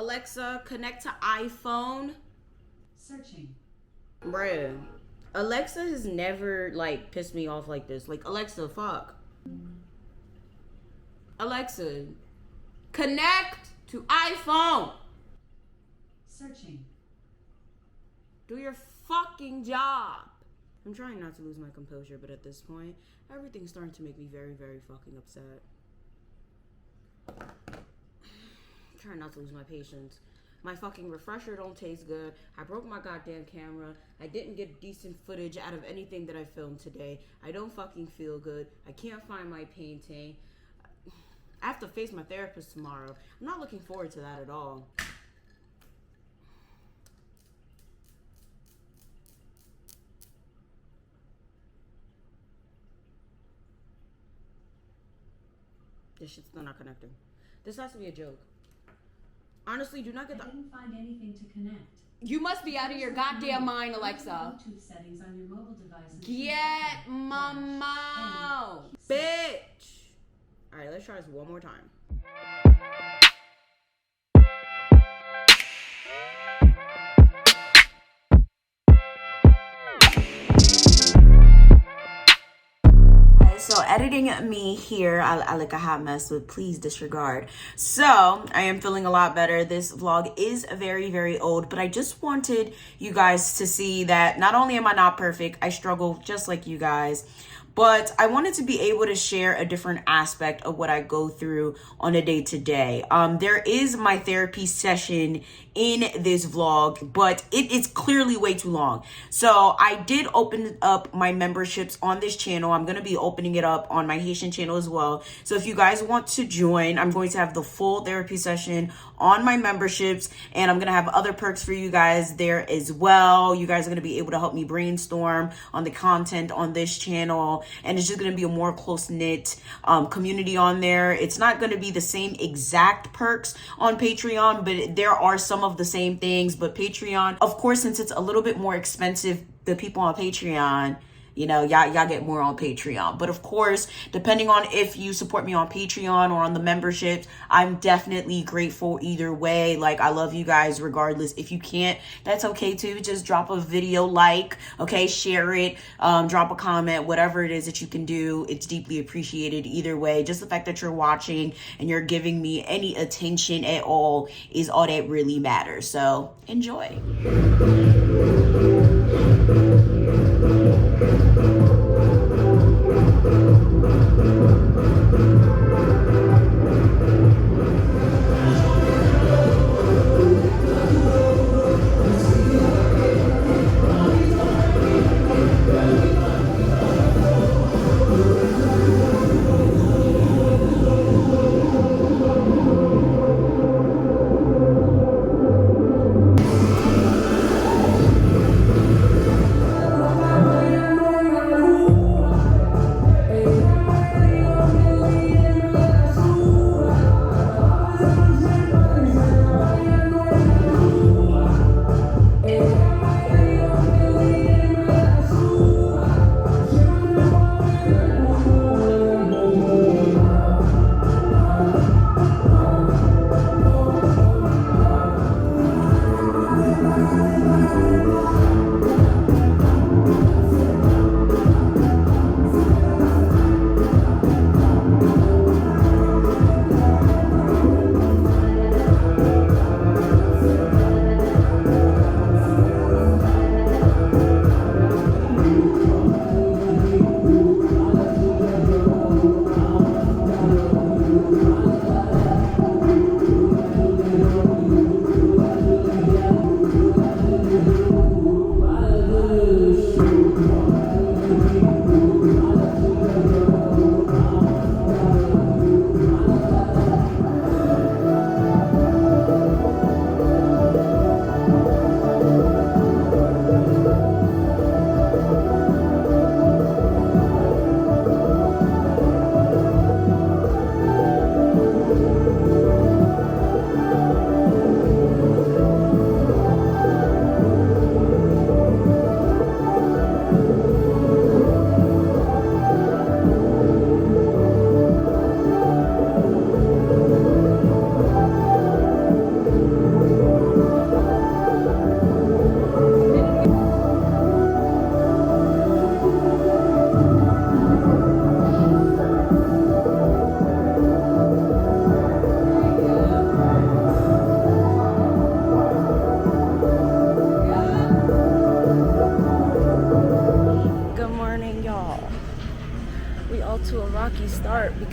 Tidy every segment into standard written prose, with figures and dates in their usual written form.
Alexa, connect to iPhone. Searching. Bruh. Alexa has never, like, pissed me off like this. Like, Alexa, fuck. Alexa, connect to iPhone. Searching. Do your fucking job. I'm trying not to lose my composure, but at this point, everything's starting to make me very, very fucking upset. I'm trying not to lose my patience. My fucking refresher don't taste good. I broke my goddamn camera. I didn't get decent footage out of anything that I filmed today. I don't fucking feel good. I can't find my painting. I have to face my therapist tomorrow. I'm not looking forward to that at all. This shit's still not connecting. This has to be a joke. Honestly, do not get I didn't find anything to connect. You must be out of your goddamn mind, Alexa. Bluetooth settings on your mobile device. Get my mouth, bitch. All right, let's try this one more time. So editing me here, I look a hot mess, but please disregard. So I am feeling a lot better. This vlog is very, very old, but I just wanted you guys to see that not only am I not perfect, I struggle just like you guys, but I wanted to be able to share a different aspect of what I go through on a day-to-day. There is my therapy session in this vlog, but it is clearly way too long. So I did open up my memberships on this channel. I'm going to be opening it up on my Haitian channel as well. So if you guys want to join, I'm going to have the full therapy session on my memberships, and I'm going to have other perks for you guys there as well. You guys are going to be able to help me brainstorm on the content on this channel, and it's just going to be a more close-knit community on there. It's not going to be the same exact perks on Patreon, but there are some of the same things. But Patreon, of course, since it's a little bit more expensive, the people on Patreon, you know, y'all get more on Patreon. But of course, depending on if you support me on Patreon or on the memberships, I'm definitely grateful either way. Like, I love you guys regardless. If you can't, that's okay too. Just drop a video like, okay, share it, drop a comment, whatever it is that you can do. It's deeply appreciated either way. Just the fact that you're watching and you're giving me any attention at all is all that really matters. So enjoy.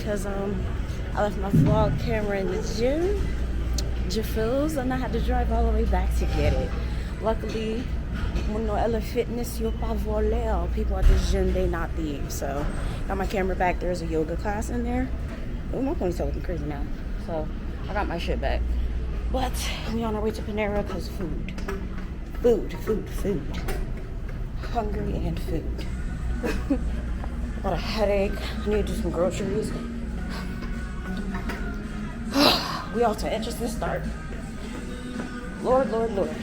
because I left my vlog camera in the gym. Jafils, and I had to drive all the way back to get it. Luckily, when no other fitness, you'll pas voler. People at the gym, they not thieves. So, got my camera back. There's a yoga class in there. Oh, my ponytail looking crazy now. So, I got my shit back. But, we on our way to Panera because food. Food. Hungry and food. I got a headache. I need to do some groceries. We all to interesting start. Lord. Panera.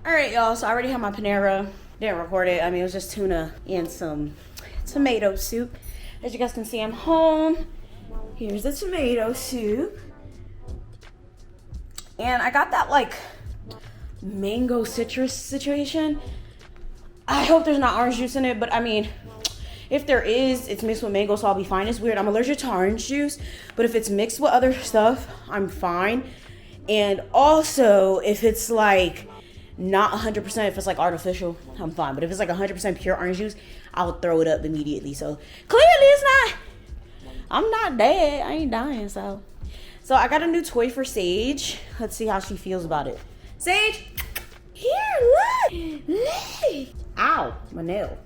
Alright, y'all, so I already have my Panera. Didn't record it. I mean, it was just tuna and some tomato soup. As you guys can see, I'm home. Here's the tomato soup. And I got that like mango citrus situation. I hope there's not orange juice in it, but I mean, if there is, it's mixed with mango, so I'll be fine. It's weird, I'm allergic to orange juice, but if it's mixed with other stuff, I'm fine. And also, if it's like not 100%, if it's like artificial, I'm fine. But if it's like 100% pure orange juice, I'll throw it up immediately. So clearly it's not, I'm not dead. I ain't dying. So I got a new toy for Sage. Let's see how she feels about it. Sage, here, look. Ow, my nail.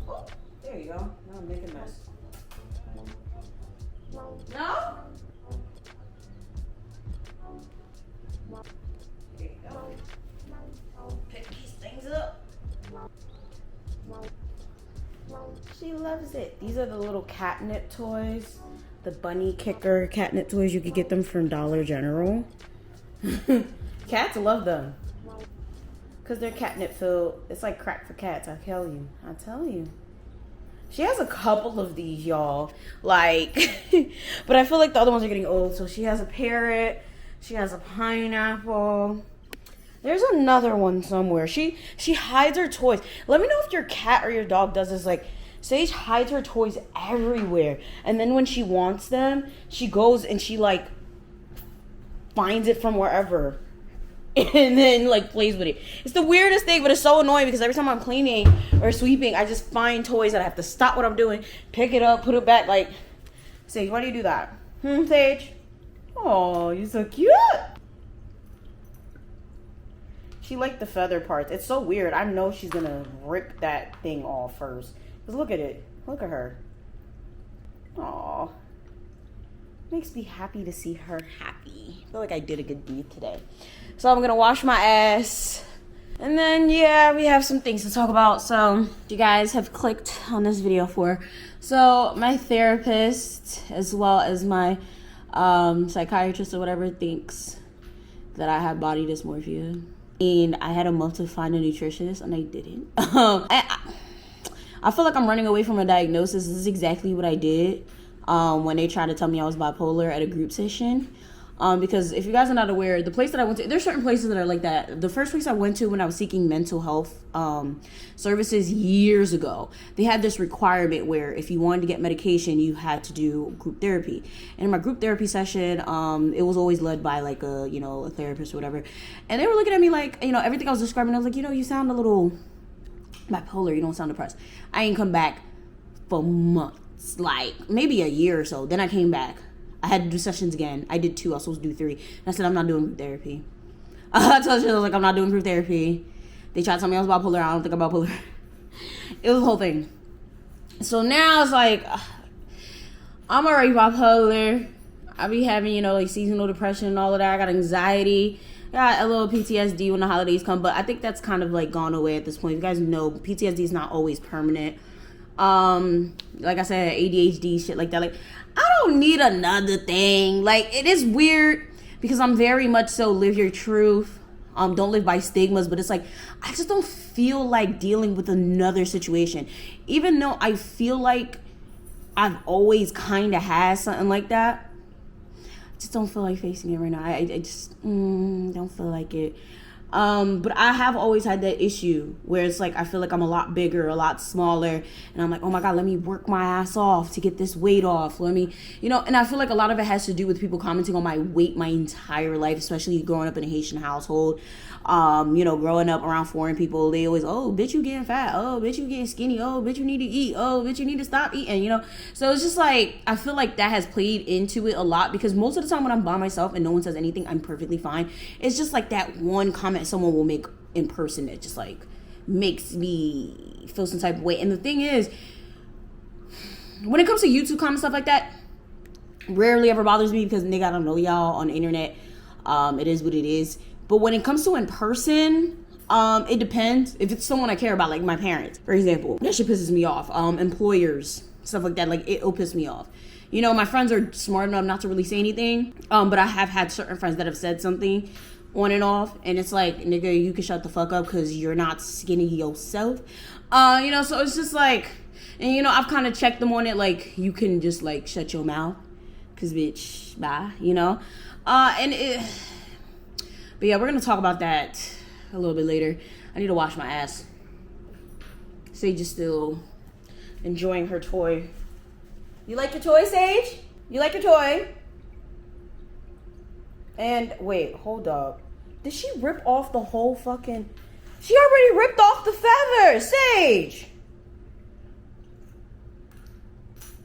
Oh, there you go. Now I'm making a mess. No? There you go. Pick these things up. She loves it. These are the little catnip toys. The bunny kicker catnip toys. You could get them from Dollar General. Cats love them. Because they're catnip filled. It's like crack for cats, I tell you. She has a couple of these, y'all. Like, but I feel like the other ones are getting old. So she has a parrot. She has a pineapple. There's another one somewhere. She hides her toys. Let me know if your cat or your dog does this. Like, Sage hides her toys everywhere. And then when she wants them, she goes and she, like, finds it from wherever. And then, like, plays with it. It's the weirdest thing, but it's so annoying because every time I'm cleaning or sweeping, I just find toys that I have to stop what I'm doing, pick it up, put it back. Like, Sage, why do you do that? Sage? Oh, you're so cute. She liked the feather parts. It's so weird. I know she's gonna rip that thing off first. Cause look at it. Look at her. Aw. Makes me happy to see her happy. I feel like I did a good deed today. So I'm gonna wash my ass. And then, yeah, we have some things to talk about. So, you guys have clicked on this video for. So, my therapist, as well as my psychiatrist or whatever, thinks that I have body dysmorphia. And I had a month to find a nutritionist, and I didn't. I feel like I'm running away from a diagnosis. This is exactly what I did when they tried to tell me I was bipolar at a group session. Because if you guys are not aware, the place that I went to, there's certain places that are like that. The first place I went to when I was seeking mental health services years ago, they had this requirement where if you wanted to get medication, you had to do group therapy. And in my group therapy session, it was always led by like a therapist or whatever. And they were looking at me like, everything I was describing, I was like, you sound a little bipolar. You don't sound depressed. I ain't come back for months, like maybe a year or so. Then I came back. I had to do sessions again. I did 2. I was supposed to do 3. And I said, I'm not doing group therapy. I told you, I was like, I'm not doing group therapy. They tried to tell me I was bipolar. I don't think I'm bipolar. It was a whole thing. So now it's like, I'm already bipolar. I be having, like seasonal depression and all of that. I got anxiety. Got a little PTSD when the holidays come. But I think that's kind of like gone away at this point. You guys know PTSD is not always permanent. Like I said, ADHD, shit like that. Like, I don't need another thing. Like, it is weird because I'm very much so live your truth. Don't live by stigmas, but it's like, I just don't feel like dealing with another situation. Even though I feel like I've always kind of had something like that. I just don't feel like facing it right now. I just don't feel like it. But I have always had that issue where it's like I feel like I'm a lot bigger, a lot smaller, and I'm like, oh my God, let me work my ass off to get this weight off. Let me, and I feel like a lot of it has to do with people commenting on my weight my entire life, especially growing up in a Haitian household. Growing up around foreign people, they always, oh, bitch, you getting fat. Oh, bitch, you getting skinny. Oh, bitch, you need to eat. Oh, bitch, you need to stop eating, So it's just like, I feel like that has played into it a lot because most of the time when I'm by myself and no one says anything, I'm perfectly fine. It's just like that one comment someone will make in person that just like makes me feel some type of way. And the thing is, when it comes to YouTube comments, stuff like that, rarely ever bothers me because nigga, I don't know y'all on the internet. It is what it is. But when it comes to in person, it depends. If it's someone I care about, like my parents, for example, that shit pisses me off. Employers, stuff like that, like it'll piss me off. My friends are smart enough not to really say anything. But I have had certain friends that have said something on and off, and it's like, nigga, you can shut the fuck up because you're not skinny yourself. So it's just like, and I've kind of checked them on it, like you can just like shut your mouth, cause bitch, bye, But yeah, we're going to talk about that a little bit later. I need to wash my ass. Sage is still enjoying her toy. You like your toy, Sage? You like your toy? And wait, hold up. Did she rip off the whole fucking... She already ripped off the feather, Sage!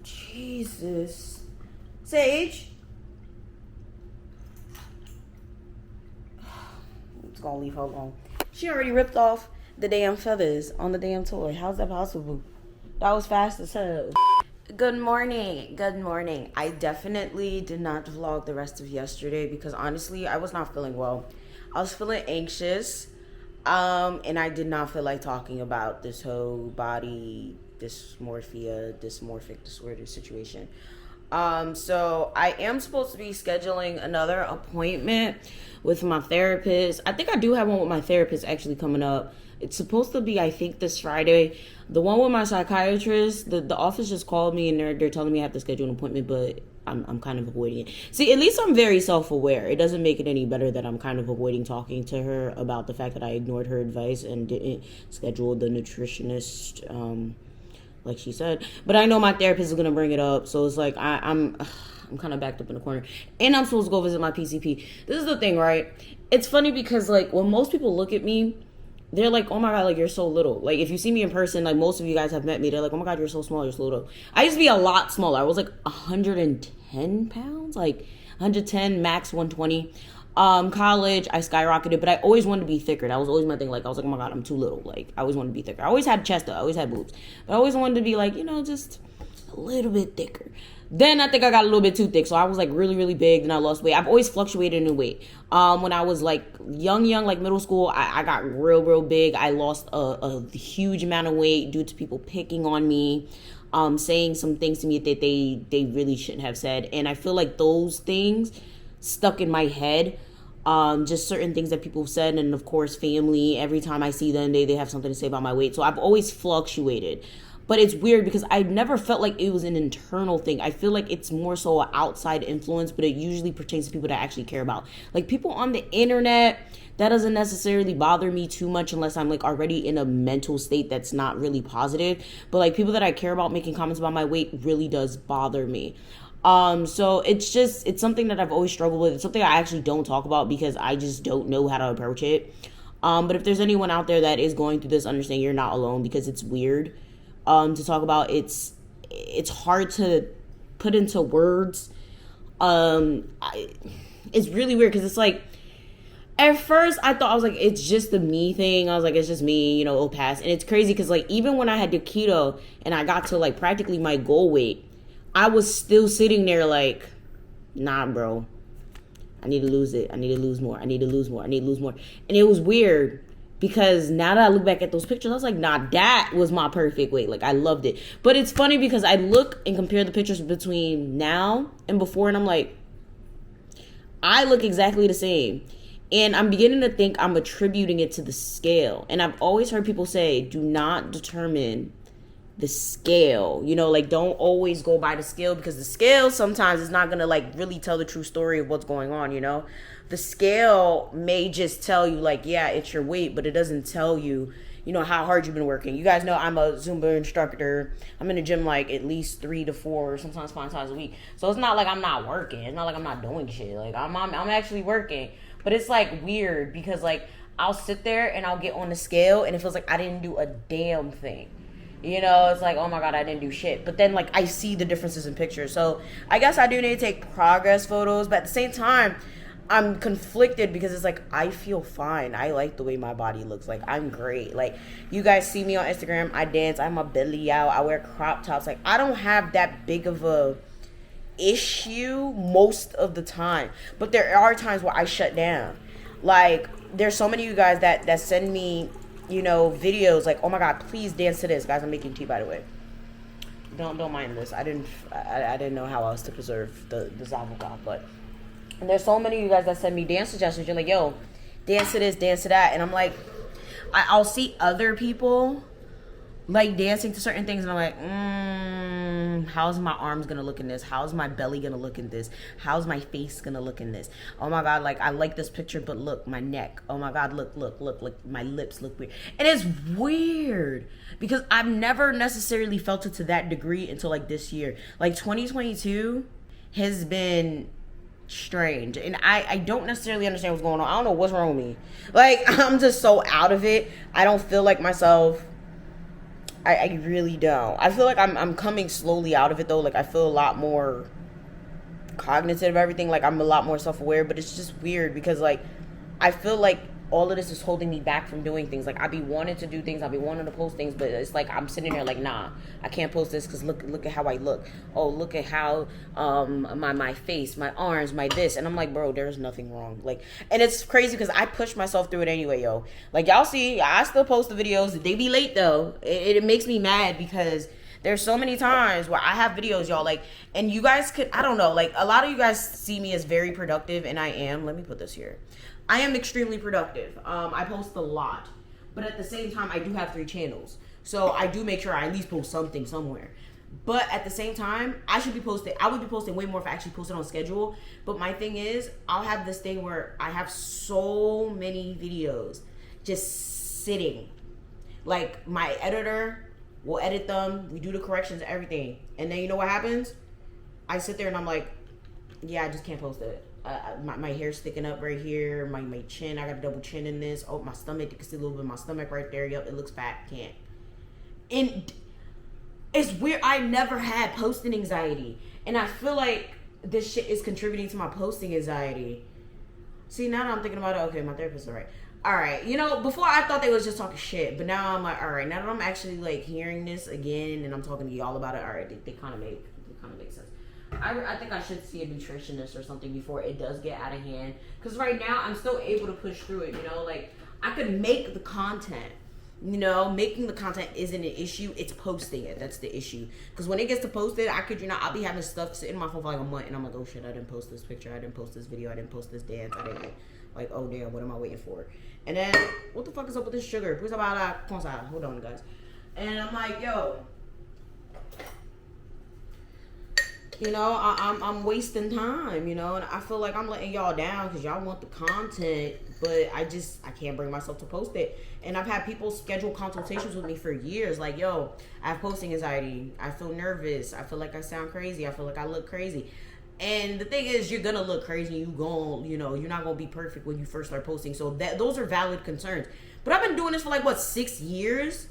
Jesus. Sage? Gonna leave her alone. She already ripped off the damn feathers on the damn toy. How's that possible? That was fast as hell. Good morning. I definitely did not vlog the rest of yesterday because honestly I was not feeling well. I was feeling anxious, and I did not feel like talking about this whole body dysmorphic disorder situation. So I am supposed to be scheduling another appointment with my therapist. I think I do have one with my therapist actually coming up. It's supposed to be, I think, this Friday. The one with my psychiatrist, the office just called me and they're telling me I have to schedule an appointment, but I'm kind of avoiding it. See, at least I'm very self-aware. It doesn't make it any better that I'm kind of avoiding talking to her about the fact that I ignored her advice and didn't schedule the nutritionist, like she said. But I know my therapist is going to bring it up. So it's like, I'm kind of backed up in the corner. And I'm supposed to go visit my PCP. This is the thing, right? It's funny because, like, when most people look at me, they're like, oh my God, like, you're so little. Like, if you see me in person, like, most of you guys have met me. They're like, oh my God, you're so small, you're so little. I used to be a lot smaller. I was, like, 110 pounds. Like, 110, max 120. College, I skyrocketed, but I always wanted to be thicker. That was always my thing. Like, I was like, oh my God, I'm too little. Like, I always wanted to be thicker. I always had chest up. I always had boobs. But I always wanted to be, like, just a little bit thicker. Then I think I got a little bit too thick. So I was, like, really, really big. Then I lost weight. I've always fluctuated in weight. When I was, like, young, like, middle school, I got real big. I lost a huge amount of weight due to people picking on me, saying some things to me that they really shouldn't have said. And I feel like those things stuck in my head. Just certain things that people said, and of course family, every time I see them they have something to say about my weight. So I've always fluctuated, but it's weird because I never felt like it was an internal thing. I feel like it's more so an outside influence, but it usually pertains to people that I actually care about, like people on the internet. That doesn't necessarily bother me too much unless I'm like already in a mental state that's not really positive, but like people that I care about making comments about my weight really does bother me. So it's something that I've always struggled with. It's something I actually don't talk about because I just don't know how to approach it. But if there's anyone out there that is going through this, understand you're not alone because it's weird, to talk about. It's hard to put into words. It's really weird because it's like, at first I thought, I was like, it's just a me thing. I was like, it's just me, it'll pass. And it's crazy because like, even when I had the keto and I got to like practically my goal weight, I was still sitting there like, nah, bro, I need to lose it. I need to lose more. I need to lose more. I need to lose more. And it was weird because now that I look back at those pictures, I was like, nah, that was my perfect weight. Like, I loved it. But it's funny because I look and compare the pictures between now and before, and I'm like, I look exactly the same. And I'm beginning to think I'm attributing it to the scale. And I've always heard people say, do not determine the scale, you know, like don't always go by the scale, because the scale sometimes is not gonna like really tell the true story of what's going on, you know. The scale may just tell you like, yeah, it's your weight, but it doesn't tell you, you know, how hard you've been working. You guys know I'm a Zumba instructor. I'm in the gym like at least 3 to 4, sometimes 5 times a week. So it's not like I'm not working. It's not like I'm not doing shit. Like I'm actually working. But it's like weird because like I'll sit there and I'll get on the scale and it feels like I didn't do a damn thing. You know, it's like, oh my God, I didn't do shit. But then like I see the differences in pictures. So I guess I do need to take progress photos, but at the same time, I'm conflicted because it's like I feel fine. I like the way my body looks. Like I'm great. Like you guys see me on Instagram, I dance, I have my belly out, I wear crop tops. Like I don't have that big of a issue most of the time, but there are times where I shut down. Like there's so many of you guys that send me, you know, videos like, oh my God, please dance to this. Guys, I'm making tea, by the way. Don't mind this. I didn't know how else to preserve the Zava, but and there's so many of you guys that send me dance suggestions. You're like, yo, dance to this, dance to that. And I'm like, I'll see other people like dancing to certain things. And I'm like, how's my arms going to look in this? How's my belly going to look in this? How's my face going to look in this? Oh my God, like I like this picture, but look, my neck. Oh my God, look, my lips look weird. And it's weird because I've never necessarily felt it to that degree until like this year. Like 2022 has been strange, and I don't necessarily understand what's going on. I don't know what's wrong with me. Like I'm just so out of it. I don't feel like myself. I really don't. I feel like I'm coming slowly out of it though. Like I feel a lot more cognitive of everything. Like I'm a lot more self-aware, but it's just weird because like I feel like all of this is holding me back from doing things. Like I be wanting to do things, I be wanting to post things, but it's like I'm sitting there like, nah, I can't post this because look at how I look. Oh, look at how my face, my arms, my this, and I'm like, bro, there's nothing wrong. Like, and it's crazy because I push myself through it anyway, yo. Like y'all see, I still post the videos. They be late though. It makes me mad because there's so many times where I have videos, y'all, like, and you guys could, I don't know, like a lot of you guys see me as very productive, and I am. Let me put this here. I am extremely productive. I post a lot, but at the same time, I do have 3 channels. So I do make sure I at least post something somewhere. But at the same time, I would be posting way more if I actually posted on schedule. But my thing is, I'll have this thing where I have so many videos just sitting. Like my editor will edit them. We do the corrections, everything. And then you know what happens? I sit there and I'm like, yeah, I just can't post it. My hair's sticking up right here. My chin, I got a double chin in this. Oh, my stomach, you can see a little bit of my stomach right there. Yep, it looks fat. Can't. And it's weird. I never had posting anxiety. And I feel like this shit is contributing to my posting anxiety. See, now that I'm thinking about it, okay, my therapist is right. All right, you know, before I thought they was just talking shit, but now I'm like, all right, now that I'm actually like hearing this again and I'm talking to y'all about it, all right, they kind of make sense. I think I should see a nutritionist or something before it does get out of hand. Because right now, I'm still able to push through it, you know? Like, I could make the content. You know, making the content isn't an issue. It's posting it. That's the issue. Because when it gets to posted, I'll be having stuff sitting in my phone for like a month. And I'm like, oh shit, I didn't post this picture. I didn't post this video. I didn't post this dance. I didn't. Like, oh damn, what am I waiting for? And then, what the fuck is up with this sugar? Hold on, guys. And I'm like, yo. You know, I'm wasting time, you know, and I feel like I'm letting y'all down because y'all want the content, but I can't bring myself to post it. And I've had people schedule consultations with me for years, like, yo, I have posting anxiety. I feel nervous. I feel like I sound crazy. I feel like I look crazy. And the thing is, you're gonna look crazy. You're not gonna be perfect when you first start posting. So those are valid concerns. But I've been doing this for like, 6 years?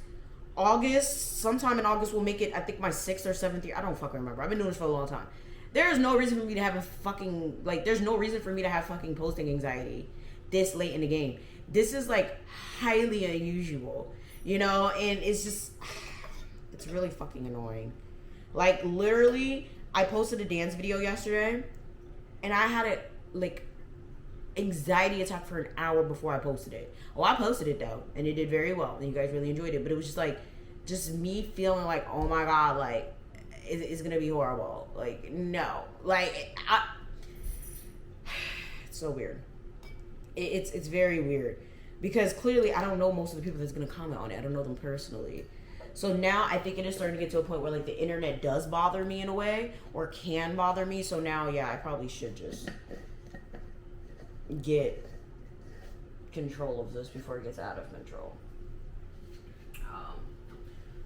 Sometime in August will make it, I think, my 6th or 7th year. I don't fucking remember. I've been doing this for a long time. There is no reason for me to have there's no reason for me to have fucking posting anxiety this late in the game. This is like highly unusual, you know, and it's really fucking annoying. Like literally, I posted a dance video yesterday and I had anxiety attack for an hour before I posted it. Oh, I posted it though, and it did very well, and you guys really enjoyed it. But it was just me feeling like, oh my god, like it's gonna be horrible. Like no, like it's so weird. It's very weird because clearly I don't know most of the people that's gonna comment on it. I don't know them personally, So now I think it is starting to get to a point where like the internet does bother me in a way, or can bother me. So now, yeah, I probably should just get control of this before it gets out of control.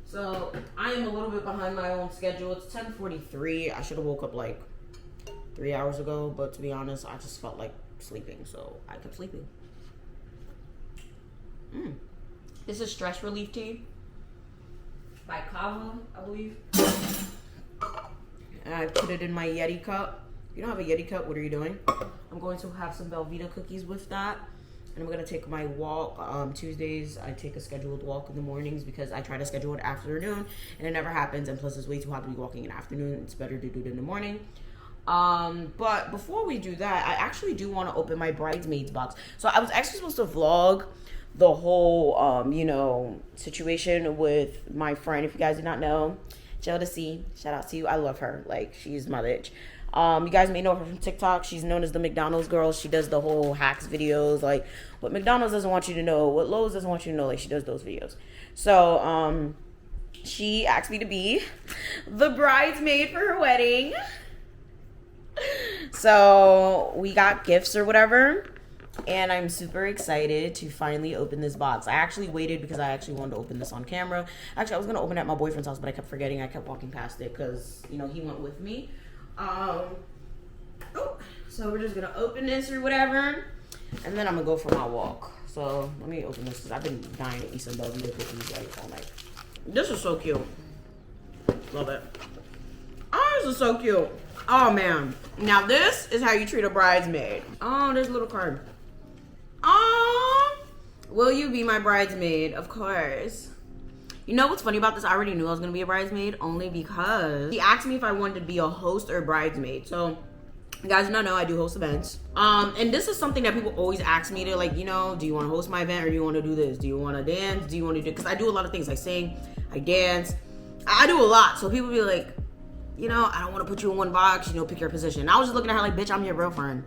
So I am a little bit behind my own schedule. It's 10:43. I should have woke up like 3 hours ago, but to be honest, I just felt like sleeping, so I kept sleeping. This is stress relief tea by Kava, I believe. And I put it in my Yeti cup. You don't have a Yeti cup, what are you doing? I'm going to have some Velveeta cookies with that. And I'm going to take my walk. Tuesdays, I take a scheduled walk in the mornings because I try to schedule it afternoon. And it never happens. And plus, it's way too hot to be walking in the afternoon. It's better to do it in the morning. But before we do that, I actually do want to open my bridesmaids box. So I was actually supposed to vlog the whole, situation with my friend. If you guys do not know, Jodeci, shout out to you. I love her. Like, she's my bitch. You guys may know her from TikTok. She's known as the McDonald's girl. She does the whole hacks videos, like what McDonald's doesn't want you to know, what Lowe's doesn't want you to know. Like, she does those videos. So, she asked me to be the bridesmaid for her wedding. So we got gifts or whatever, and I'm super excited to finally open this box. I actually waited because I actually wanted to open this on camera. Actually, I was gonna open it at my boyfriend's house, but I kept forgetting. I kept walking past it because, you know, he went with me. So we're just gonna open this or whatever, and then I'm gonna go for my walk. So let me open this because I've been dying to eat some Velveeta cookies like all night. This is so cute. Love it. Oh, this is so cute. Oh man. Now this is how you treat a bridesmaid. Oh, there's a little card. Oh, will you be my bridesmaid? Of course. You know what's funny about this? I already knew I was gonna be a bridesmaid only because he asked me if I wanted to be a host or a bridesmaid. So you guys do not know I do host events. And this is something that people always ask me to, like, you know, do you want to host my event or do you want to do this? Do you want to dance? Do you want to do, because I do a lot of things. I sing, I dance, I do a lot. So people be like, you know, I don't want to put you in one box, you know, pick your position. And I was just looking at her like, bitch, I'm your girlfriend.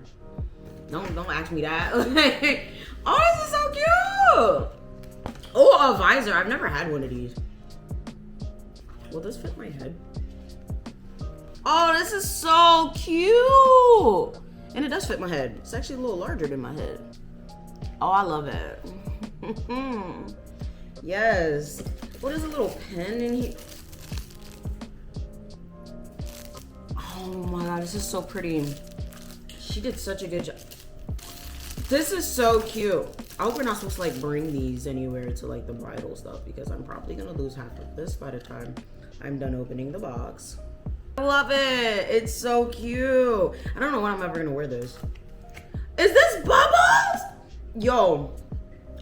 Don't ask me that. Oh, this is so cute. Oh, a visor. I've never had one of these. Will this fit my head? Oh, this is so cute. And it does fit my head. It's actually a little larger than my head. Oh, I love it. Yes. What is a little pen in here? Oh my god, this is so pretty. She did such a good job. This is so cute. I hope we're not supposed to like bring these anywhere to like the bridal stuff because I'm probably gonna lose half of this by the time I'm done opening the box. I love it. It's so cute. I don't know when I'm ever gonna wear this. Is this Bubbles? Yo,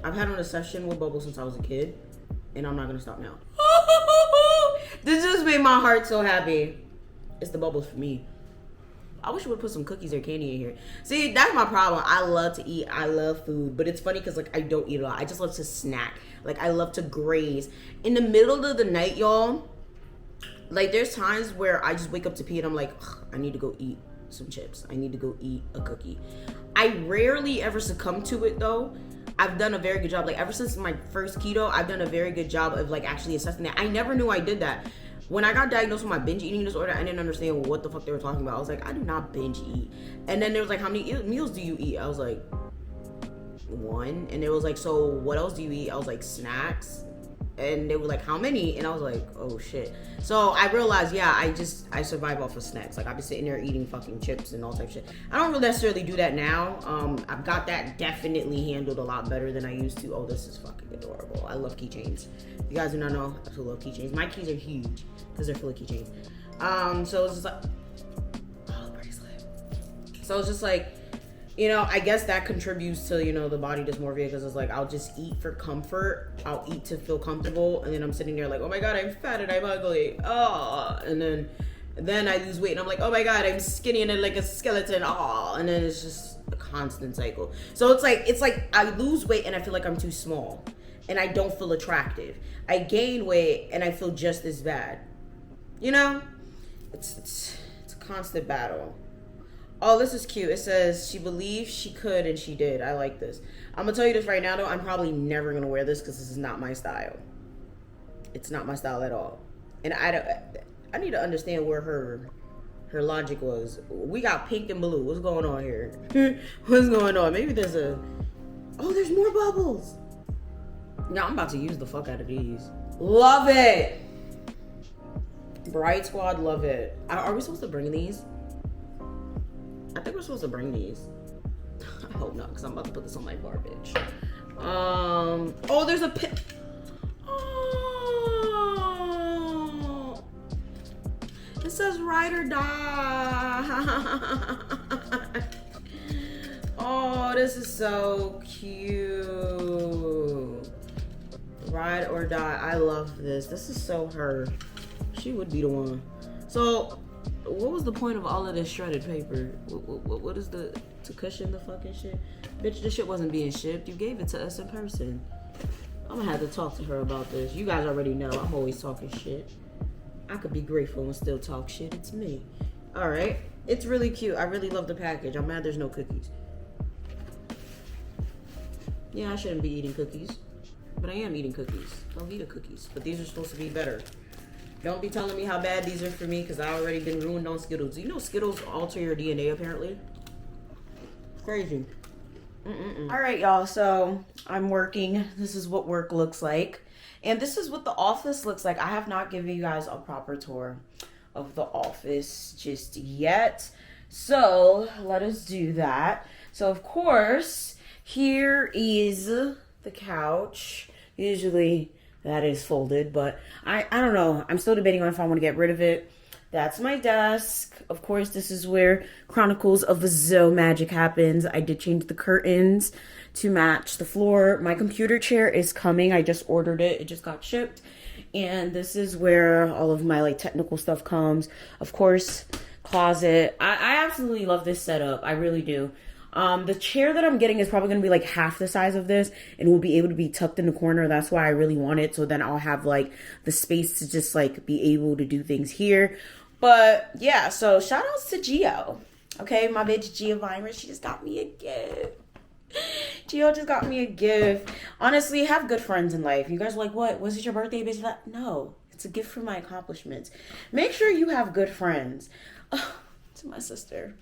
I've had an obsession with Bubbles since I was a kid, and I'm not gonna stop now. This just made my heart so happy. It's the Bubbles for me. I wish we would put some cookies or candy in here. See, that's my problem. I love to eat. I love food. But it's funny because, like, I don't eat a lot. I just love to snack. Like, I love to graze. In the middle of the night, y'all, like, there's times where I just wake up to pee and I'm like, I need to go eat some chips. I need to go eat a cookie. I rarely ever succumb to it, though. I've done a very good job. Like, ever since my first keto, I've done a very good job of, like, actually assessing that. I never knew I did that. When I got diagnosed with my binge eating disorder, I didn't understand what the fuck they were talking about. I was like, I do not binge eat. And then there was like, how many meals do you eat? I was like, 1. And it was like, so what else do you eat? I was like, snacks. And they were like, how many? And I was like, oh shit. So I realized, yeah, I survive off of snacks. Like, I've been sitting there eating fucking chips and all type of shit. I don't really necessarily do that now. I've got that definitely handled a lot better than I used to. Oh, this is fucking adorable. I love keychains. If you guys do not know, I absolutely love keychains. My keys are huge because they're full of keychains. So it's just like, oh, bracelet. So it's just like, you know, I guess that contributes to, you know, the body dysmorphia because it's like, I'll just eat for comfort. I'll eat to feel comfortable. And then I'm sitting there like, oh my God, I'm fat and I'm ugly. Oh, and then I lose weight and I'm like, oh my God, I'm skinny and like a skeleton. Oh, and then it's just a constant cycle. So it's like I lose weight and I feel like I'm too small and I don't feel attractive. I gain weight and I feel just as bad. You know, it's a constant battle. Oh, this is cute. It says she believed she could and she did. I like this. I'm gonna tell you this right now though. I'm probably never gonna wear this because this is not my style. It's not my style at all. And I need to understand where her logic was. We got pink and blue. What's going on here? What's going on? Maybe there's there's more bubbles. No, I'm about to use the fuck out of these. Love it. Bright Squad, love it. Are we supposed to bring these? I think we're supposed to bring these. I hope not, because I'm about to put this on my garbage. Oh, there's a pin. Oh, it says ride or die. Oh, this is so cute. Ride or die. I love this. This is so her. She would be the one. So, what was the point of all of this shredded paper? What is to cushion the fucking shit? Bitch, this shit wasn't being shipped. You gave it to us in person. I'm gonna have to talk to her about this. You guys already know I'm always talking shit. I could be grateful and still talk shit. It's me. All right. It's really cute. I really love the package. I'm mad there's no cookies. Yeah, I shouldn't be eating cookies. But I am eating cookies. I'll eat cookies. But these are supposed to be better. Don't be telling me how bad these are for me, because I already been ruined on Skittles. You know Skittles alter your DNA, apparently? Crazy. All right, y'all. So I'm working. This is what work looks like. And this is what the office looks like. I have not given you guys a proper tour of the office just yet. So let us do that. So, of course, here is the couch. Usually that is folded, but I don't know. I'm still debating on if I want to get rid of it. That's my desk. Of course, this is where Chronicles of the Zoe magic happens. I did change the curtains to match the floor. My computer chair is coming. I just ordered it. It just got shipped. And this is where all of my like technical stuff comes. Of course, closet. I absolutely love this setup. I really do. The chair that I'm getting is probably going to be like half the size of this and will be able to be tucked in the corner. That's why I really want it. So then I'll have like the space to just like be able to do things here. But yeah, so shout outs to Gio. Okay, my bitch Yvana, she just got me a gift. Gio just got me a gift. Honestly, have good friends in life. You guys are like, what? Was it your birthday, bitch? No, it's a gift for my accomplishments. Make sure you have good friends. Oh, to my sister.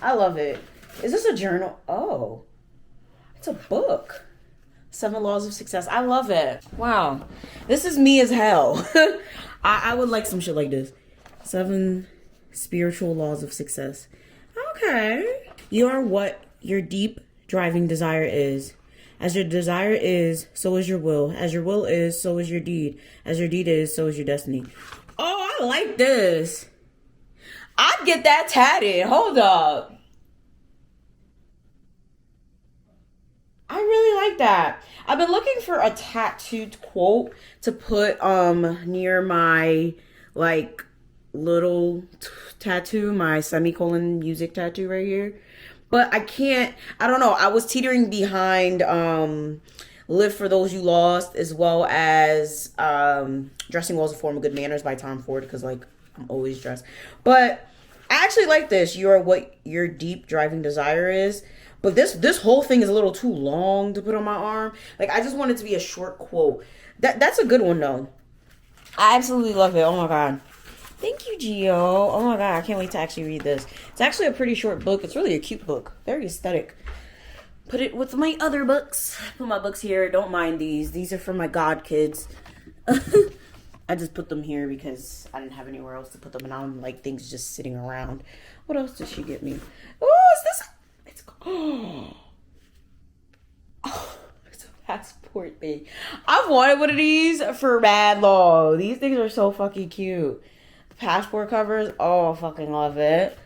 I love it. Is this a journal? Oh, it's a book. 7 Laws of Success. I love it. Wow. This is me as hell. I would like some shit like this. 7 Spiritual Laws of Success. Okay. You are what your deep driving desire is. As your desire is, so is your will. As your will is, so is your deed. As your deed is, so is your destiny. Oh, I like this. I'd get that tatted. Hold up. I really like that. I've been looking for a tattooed quote to put near my like little tattoo, my semicolon music tattoo right here. But I can't, I don't know. I was teetering behind Live for Those You Lost, as well as Dressing Well is a Form of Good Manners by Tom Ford, because like I'm always dressed. But I actually like this. You are what your deep driving desire is. But this whole thing is a little too long to put on my arm. Like, I just want it to be a short quote. That's a good one, though. I absolutely love it. Oh, my God. Thank you, Gio. Oh, my God. I can't wait to actually read this. It's actually a pretty short book. It's really a cute book. Very aesthetic. Put it with my other books. Put my books here. Don't mind these. These are for my god kids. I just put them here because I didn't have anywhere else to put them. And I don't like things just sitting around. What else did she get me? Oh, is this... Oh, it's a passport thing. I've wanted one of these for mad long. These things are so fucking cute. The passport covers. Oh, I fucking love it.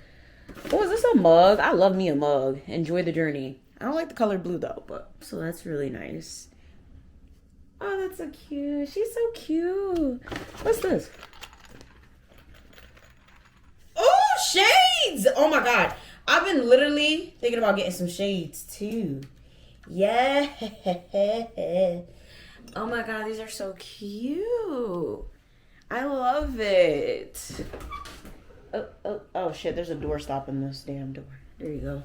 Oh, is this a mug? I love me a mug. Enjoy the journey. I don't like the color blue though, but so that's really nice. Oh, that's so cute. She's so cute. What's this? Oh, shades! Oh my God. I've been literally thinking about getting some shades too. Yeah. Oh my God, these are so cute. I love it. Oh shit, there's a door stopping this damn door. There you go.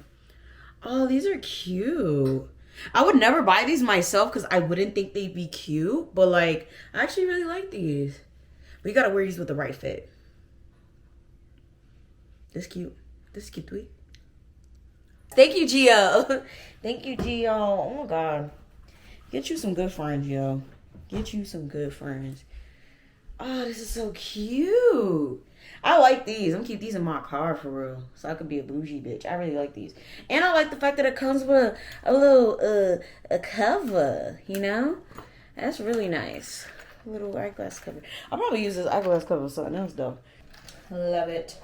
Oh, these are cute. I would never buy these myself because I wouldn't think they'd be cute. But like, I actually really like these. But you gotta wear these with the right fit. This cute. This is cute, tweet. Thank you, Gio. Thank you, Gio. Oh my God. Get you some good friends, yo. Get you some good friends. Oh, this is so cute. I like these. I'm gonna keep these in my car for real. So I could be a bougie bitch. I really like these. And I like the fact that it comes with a little a cover, you know? That's really nice. A little eyeglass cover. I'll probably use this eyeglass cover for something else though. Love it.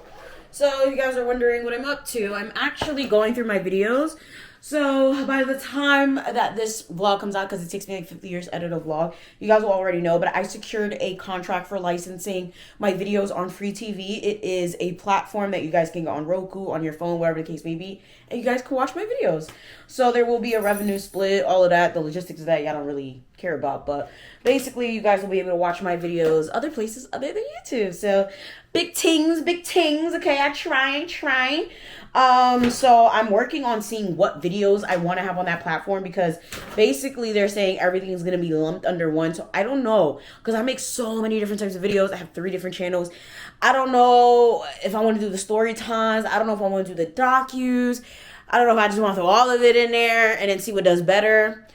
So you guys are wondering what I'm up to. I'm actually going through my videos. So by the time that this vlog comes out, because it takes me like 50 years to edit a vlog, you guys will already know, but I secured a contract for licensing my videos on Free TV. It is a platform that you guys can go on Roku, on your phone, whatever the case may be, and you guys can watch my videos. So there will be a revenue split, all of that. The logistics of that, y'all don't really care about, but basically you guys will be able to watch my videos other places other than YouTube. So big tings, okay? I try. So I'm working on seeing what videos I want to have on that platform, because basically they're saying everything is going to be lumped under one. So I don't know, because I make so many different types of videos. I have 3 different channels. I don't know if I want to do the story times. I don't know if I want to do the docus. I don't know if I just want to throw all of it in there and then see what does better.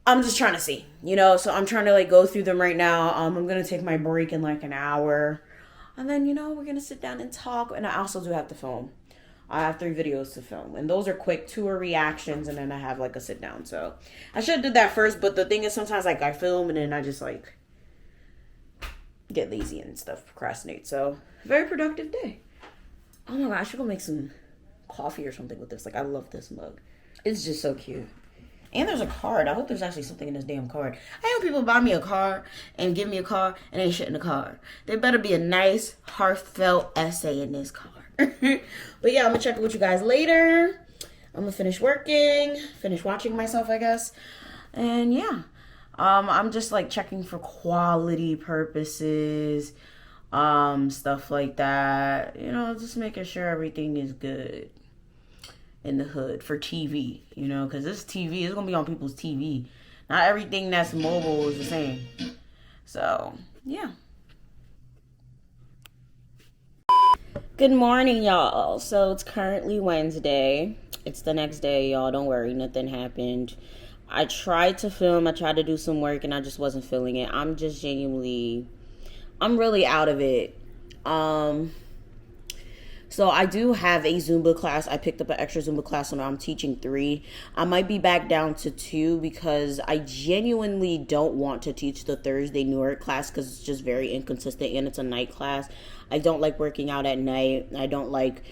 I'm just trying to see, you know, so I'm trying to like go through them right now. I'm going to take my break in like an hour, and then, you know, we're going to sit down and talk. And I also do have to film. I have 3 videos to film, and those are quick 2 reactions, and then I have like a sit down. So I should have did that first, but the thing is sometimes like I film and then I just like get lazy and stuff, procrastinate. So very productive day. Oh my God, I should go make some coffee or something with this. Like, I love this mug. It's just so cute. And there's a card. I hope there's actually something in this damn card. I hope people buy me a car and give me a car and ain't shit in the car. There better be a nice, heartfelt essay in this card. But yeah, I'm gonna check with you guys later. I'm gonna finish working, finish watching myself, I guess. And yeah, I'm just like checking for quality purposes, stuff like that. You know, just making sure everything is good in the hood for TV, you know, because this TV is gonna be on people's TV. Not everything that's mobile is the same. So yeah. Good morning, y'all. So it's currently Wednesday. It's the next day, y'all. Don't worry, nothing happened. I tried to film, I tried to do some work, and I just wasn't feeling it. I'm really out of it. So I do have a Zumba class. I picked up an extra Zumba class, so now I'm teaching 3. I might be back down to 2 because I genuinely don't want to teach the Thursday NEWARK class because it's just very inconsistent, and it's a night class. I don't like working out at night. I don't like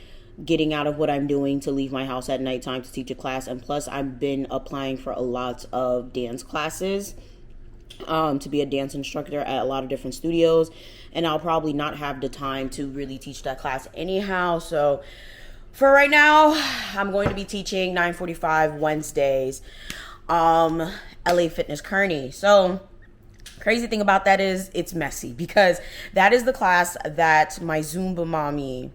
getting out of what I'm doing to leave my house at nighttime to teach a class. And plus, I've been applying for a lot of dance classes to be a dance instructor at a lot of different studios, and I'll probably not have the time to really teach that class anyhow. So for right now, I'm going to be teaching 9:45 Wednesdays, LA Fitness KEARNY. So crazy thing about that is it's messy, because that is the class that my Zumba mommy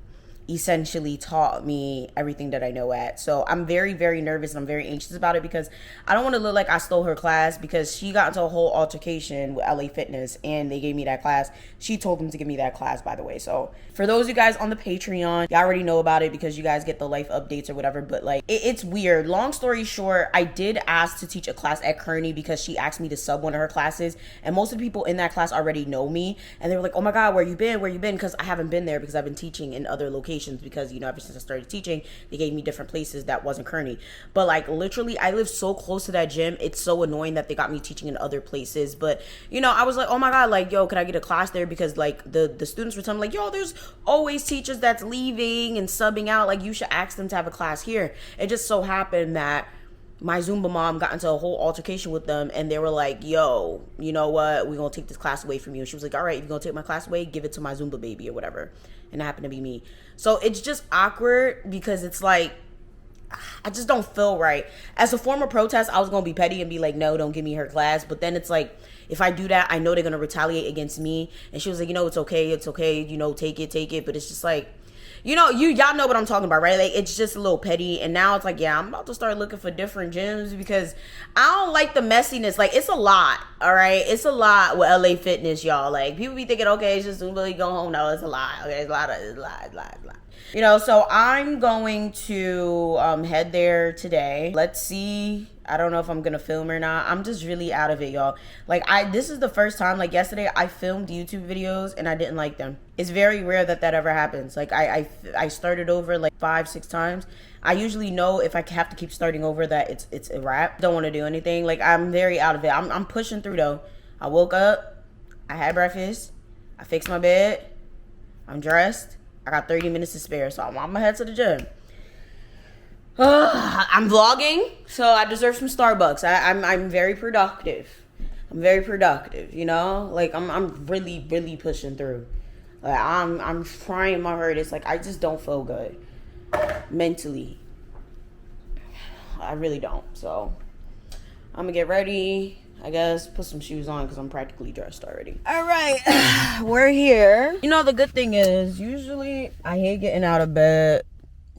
essentially taught me everything that I know at. So I'm very, very nervous, and I'm very anxious about it, because I don't want to look like I stole her class, because she got into a whole altercation with LA Fitness and they gave me that class. She told them to give me that class, by the way. So for those of you guys on the Patreon, y'all already know about it because you guys get the life updates or whatever, but like it's weird. Long story short, I did ask to teach a class at KEARNY because she asked me to sub one of her classes, and most of the people in that class already know me, and they were like, oh my God, where you been, because I haven't been there because I've been teaching in other locations, because, you know, ever since I started teaching, they gave me different places that wasn't KEARNY. But like literally, I live so close to that gym, it's so annoying that they got me teaching in other places. But you know, I was like, oh my God, like, yo, could I get a class there? Because like the students were telling me, like, yo, there's always teachers that's leaving and subbing out, like you should ask them to have a class here. It just so happened that my Zumba mom got into a whole altercation with them, and they were like, yo, you know what, we're gonna take this class away from you. And she was like, all right, if you're gonna take my class away, give it to my Zumba baby or whatever. And it happened to be me. So it's just awkward, because it's like, I just don't feel right. As a form of protest, I was gonna be petty and be like, no, don't give me her class. But then it's like, if I do that, I know they're gonna retaliate against me. And she was like, you know, it's okay, you know, take it. But it's just like, you know, y'all know what I'm talking about, right? Like, it's just a little petty. And now it's like, yeah, I'm about to start looking for different gyms because I don't like the messiness. Like, it's a lot, all right? It's a lot with LA Fitness, y'all. Like, people be thinking, okay, it's just Zumba, you go home. No, it's a lot. Okay, it's a lot. You know, so I'm going to head there today. Let's see. I don't know if I'm gonna film or not. I'm just really out of it, y'all. Like, this is the first time, like, yesterday I filmed YouTube videos and I didn't like them. It's very rare that ever happens. Like, I started over like 5-6 times. I usually know if I have to keep starting over that it's a wrap. Don't want to do anything. Like, I'm very out of it. I'm pushing through though. I woke up, I had breakfast, I fixed my bed, I'm dressed, I got 30 minutes to spare, so I'm on my head to the gym. I'm vlogging, so I deserve some Starbucks. I'm very productive. I'm very productive, you know? Like, I'm really, really pushing through. Like, I'm trying my hardest. Like, I just don't feel good mentally. I really don't. So, I'm gonna get ready, I guess, put some shoes on because I'm practically dressed already. All right, we're here. You know, the good thing is, usually I hate getting out of bed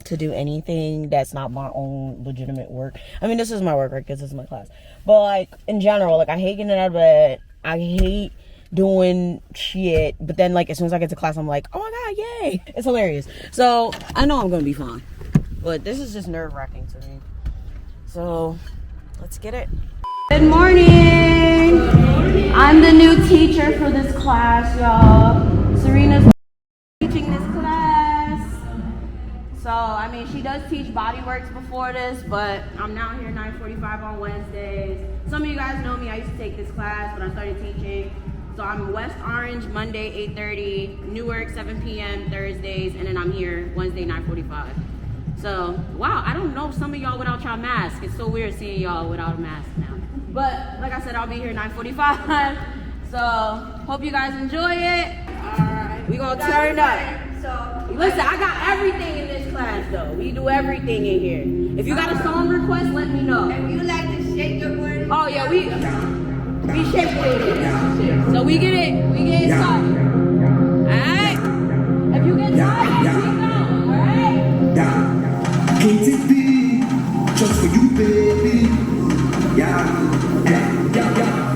to do anything that's not my own legitimate work. I mean, this is my work, right? Because this is my class. But, like, in general, like, I hate getting out of bed. I hate doing shit. But then, like, as soon as I get to class, I'm like, oh my God, yay. It's hilarious. So, I know I'm going to be fine. But this is just nerve-wracking to me. So, let's get it. Good morning. Good morning. I'm the new teacher for this class, y'all. Serena's teaching this class. So, I mean, she does teach bodyworks before this, but I'm now here 9:45 on Wednesdays. Some of you guys know me. I used to take this class when I started teaching. So I'm West Orange, Monday, 8:30, Newark, 7 p.m. Thursdays, and then I'm here Wednesday, 9:45. So, wow, I don't know some of y'all without y'all mask. It's so weird seeing y'all without a mask now. But, like I said, I'll be here 9:45. So, hope you guys enjoy it. All right. We're going to turn up. So, listen, I got everything in this class, though. We do everything in here. If you got a song request, let me know. And you like to shake your booty? Oh, yeah, we shake it. So, we get it started. All right? If you get tired, keep going, all right? KTV, just for you, baby. Yeah, yeah, yeah, yeah.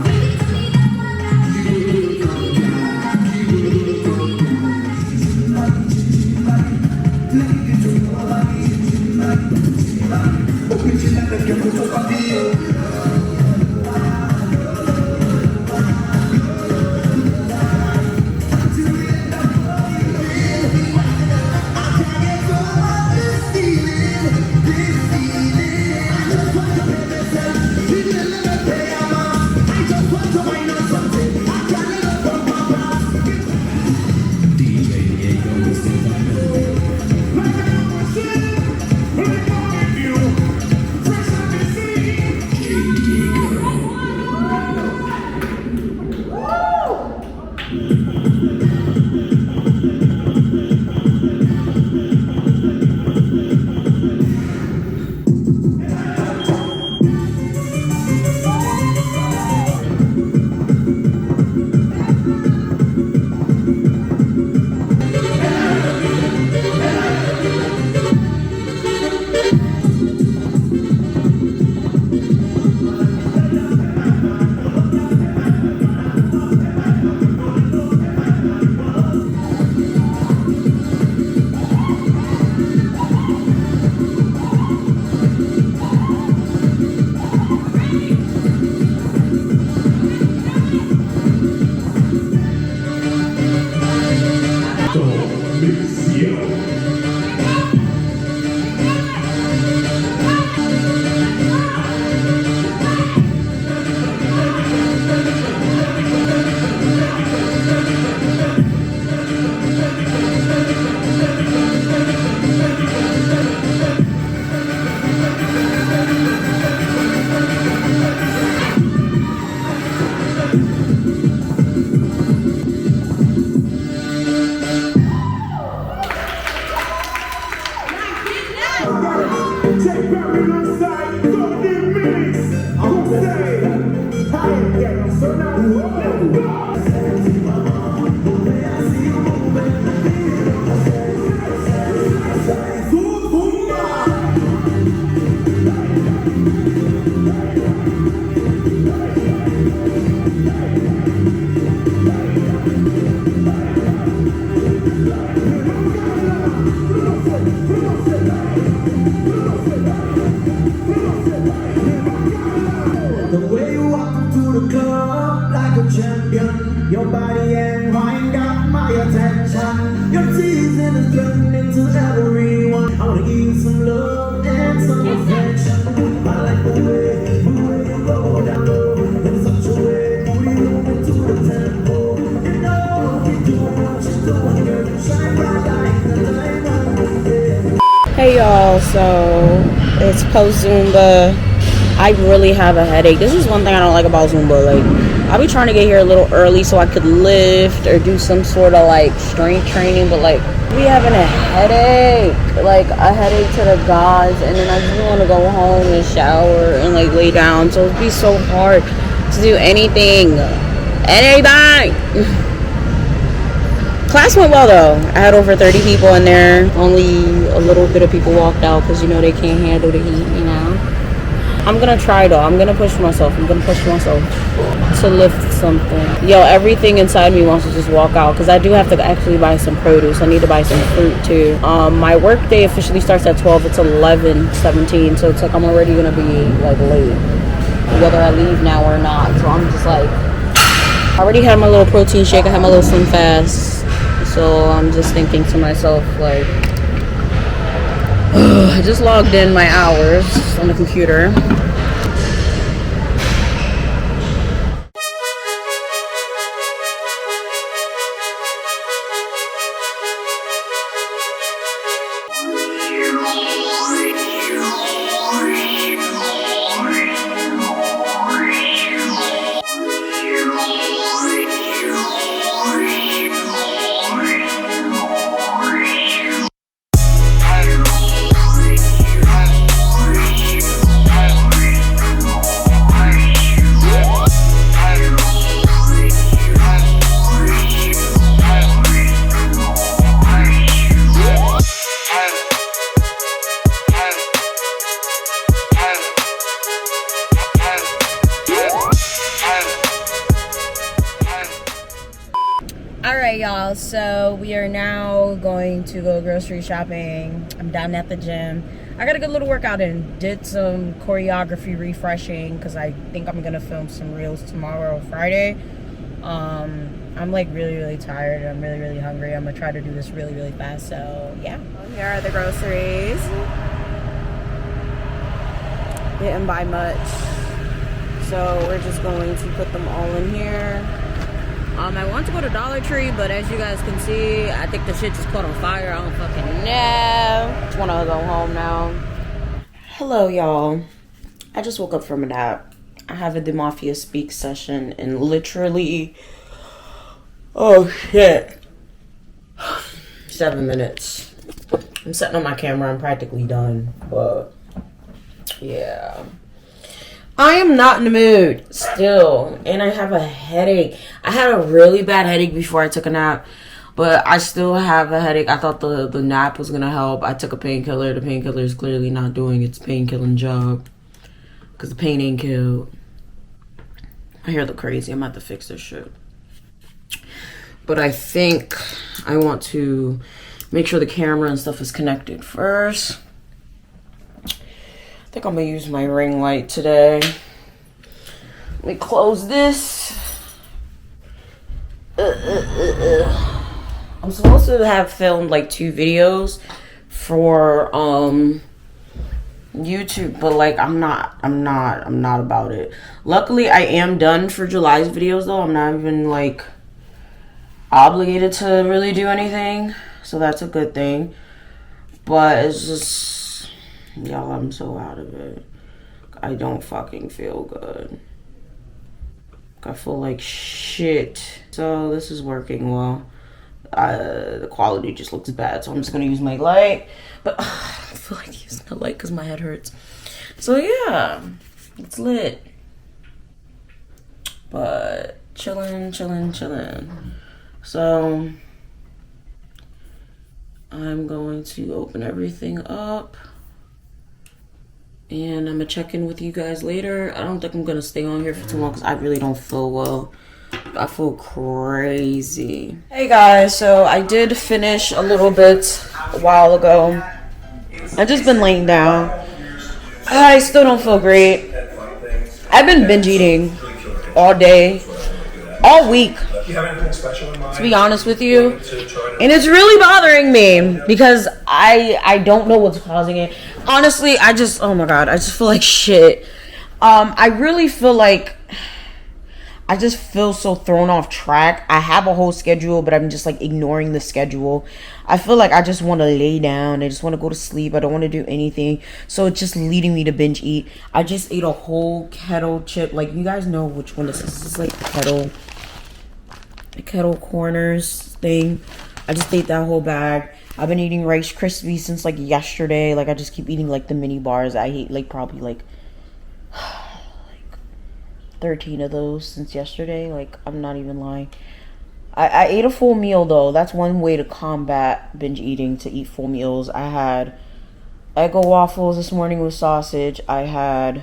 So it's post Zumba. I really have a headache. This is one thing I don't like about Zumba. Like, I'll be trying to get here a little early so I could lift or do some sort of like strength training, but like we having a headache, like a headache to the gods, and then I just want to go home and shower and like lay down. So it'd be so hard to do anything. Class went well though. I had over 30 people in there. Only a little bit of people walked out because you know they can't handle the heat, you know. I'm gonna try though. I'm gonna push myself. I'm gonna push myself to lift something. Yo, everything inside me wants to just walk out because I do have to actually buy some produce. I need to buy some fruit too. My work day officially starts at 12. It's 11:17, so it's like I'm already gonna be like late, whether I leave now or not. So I'm just like, I already had my little protein shake. I had my little Slim Fast. So I'm just thinking to myself like, I just logged in my hours on the computer. Alright y'all, so we are now going to go grocery shopping. I'm down at the gym. I got a good little workout in. Did some choreography refreshing because I think I'm gonna film some reels tomorrow, Friday. I'm like really tired. I'm really hungry. I'm gonna try to do this really fast. So yeah. Here are the groceries. Didn't buy much, so we're just going to put them all in here. I want to go to Dollar Tree, but as you guys can see, I think the shit just caught on fire. I don't fucking know. Just want to go home now. Hello, y'all. I just woke up from a nap. I have a The Mafia Speak session in literally, oh shit, 7 minutes. I'm setting up my camera. I'm practically done, but yeah. I am not in the mood still, and I have a headache. I had a really bad headache before I took a nap, but I still have a headache. I thought the nap was gonna help. I took a painkiller. The painkiller is clearly not doing its painkilling job because the pain ain't killed. My hair look crazy. I'm about to fix this shit. But I think I want to make sure the camera and stuff is connected first. I think I'm gonna use my ring light today. Let me close this. I'm supposed to have filmed like 2 videos for YouTube, but like I'm not about it. Luckily I am done for July's videos though. I'm not even like obligated to really do anything, so that's a good thing. But it's just, y'all, I'm so out of it. I don't fucking feel good. I feel like shit. So this is working well. The quality just looks bad, so I'm just gonna use my light. But I feel like using the light because my head hurts. So yeah, it's lit. But chillin'. So I'm going to open everything up. And I'm gonna check in with you guys later. I don't think I'm gonna stay on here for too long because I really don't feel well. I feel crazy. Hey guys, so I did finish a little bit a while ago. I've just been laying down. I still don't feel great. I've been binge eating all day, all week, to be honest with you. And it's really bothering me because I don't know what's causing it. Honestly, oh my god, I just feel like shit. I really feel like I just feel so thrown off track. I have a whole schedule, but I'm just like ignoring the schedule. I feel like I just want to lay down. I just want to go to sleep. I don't want to do anything. So it's just leading me to binge eat. I just ate a whole kettle chip. Like, you guys know which one this is. This is like kettle corners thing. I just ate that whole bag. I've been eating Rice Krispies since like yesterday. Like, I just keep eating like the mini bars. I ate like probably like 13 of those since yesterday. Like, I'm not even lying. I ate a full meal though. That's one way to combat binge eating, to eat full meals. I had Eggo waffles this morning with sausage. It's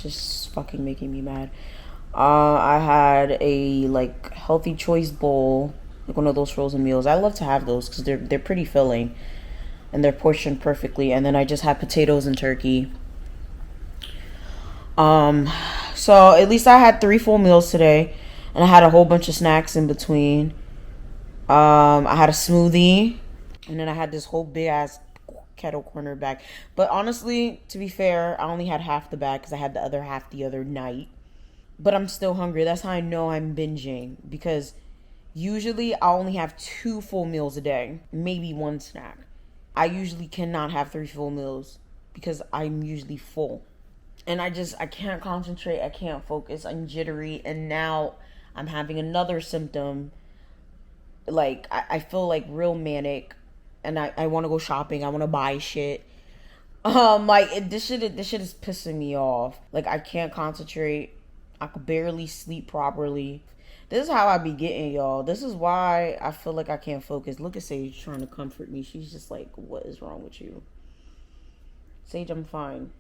just fucking making me mad. I had a like healthy choice bowl, like one of those frozen meals. I love to have those because they're pretty filling and they're portioned perfectly. And then I just had potatoes and turkey. So at least I had 3 full meals today, and I had a whole bunch of snacks in between. I had a smoothie, and then I had this whole big ass kettle corner bag. But honestly, to be fair, I only had half the bag because I had the other half the other night. But I'm still hungry. That's how I know I'm binging, because usually I only have 2 full meals a day, maybe 1 snack. I usually cannot have 3 full meals because I'm usually full. And I can't concentrate. I can't focus. I'm jittery. And now I'm having another symptom. Like, I feel like real manic. And I want to go shopping. I want to buy shit. This shit is pissing me off. Like, I can't concentrate. I could barely sleep properly. This is how I be getting, y'all. This is why I feel like I can't focus. Look at Sage trying to comfort me. She's just like, what is wrong with you? Sage, I'm fine.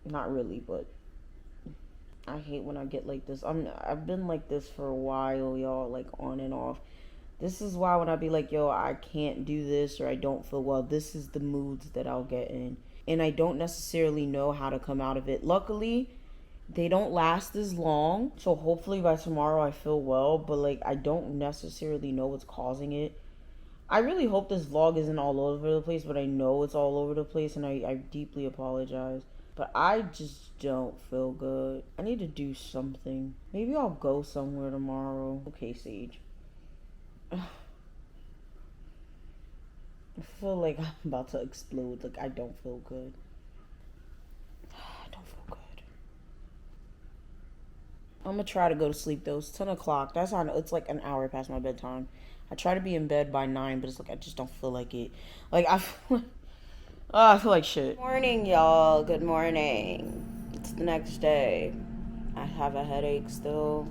Not really, but I hate when I get like this. I've been like this for a while, y'all, like on and off. This is why when I be like, yo, I can't do this or I don't feel well, this is the moods that I'll get in. And I don't necessarily know how to come out of it. Luckily, they don't last as long. So hopefully by tomorrow I feel well. But like, I don't necessarily know what's causing it. I really hope this vlog isn't all over the place, but I know it's all over the place. And I deeply apologize. But I just don't feel good. I need to do something. Maybe I'll go somewhere tomorrow. Okay, Sage. I feel like I'm about to explode. Like, I don't feel good. I don't feel good. I'm gonna try to go to sleep though. It's 10 o'clock. That's on. It's like an hour past my bedtime. I try to be in bed by 9, but it's like I just don't feel like it. Like, I feel like shit. Good morning, y'all. Good morning. It's the next day. I have a headache still.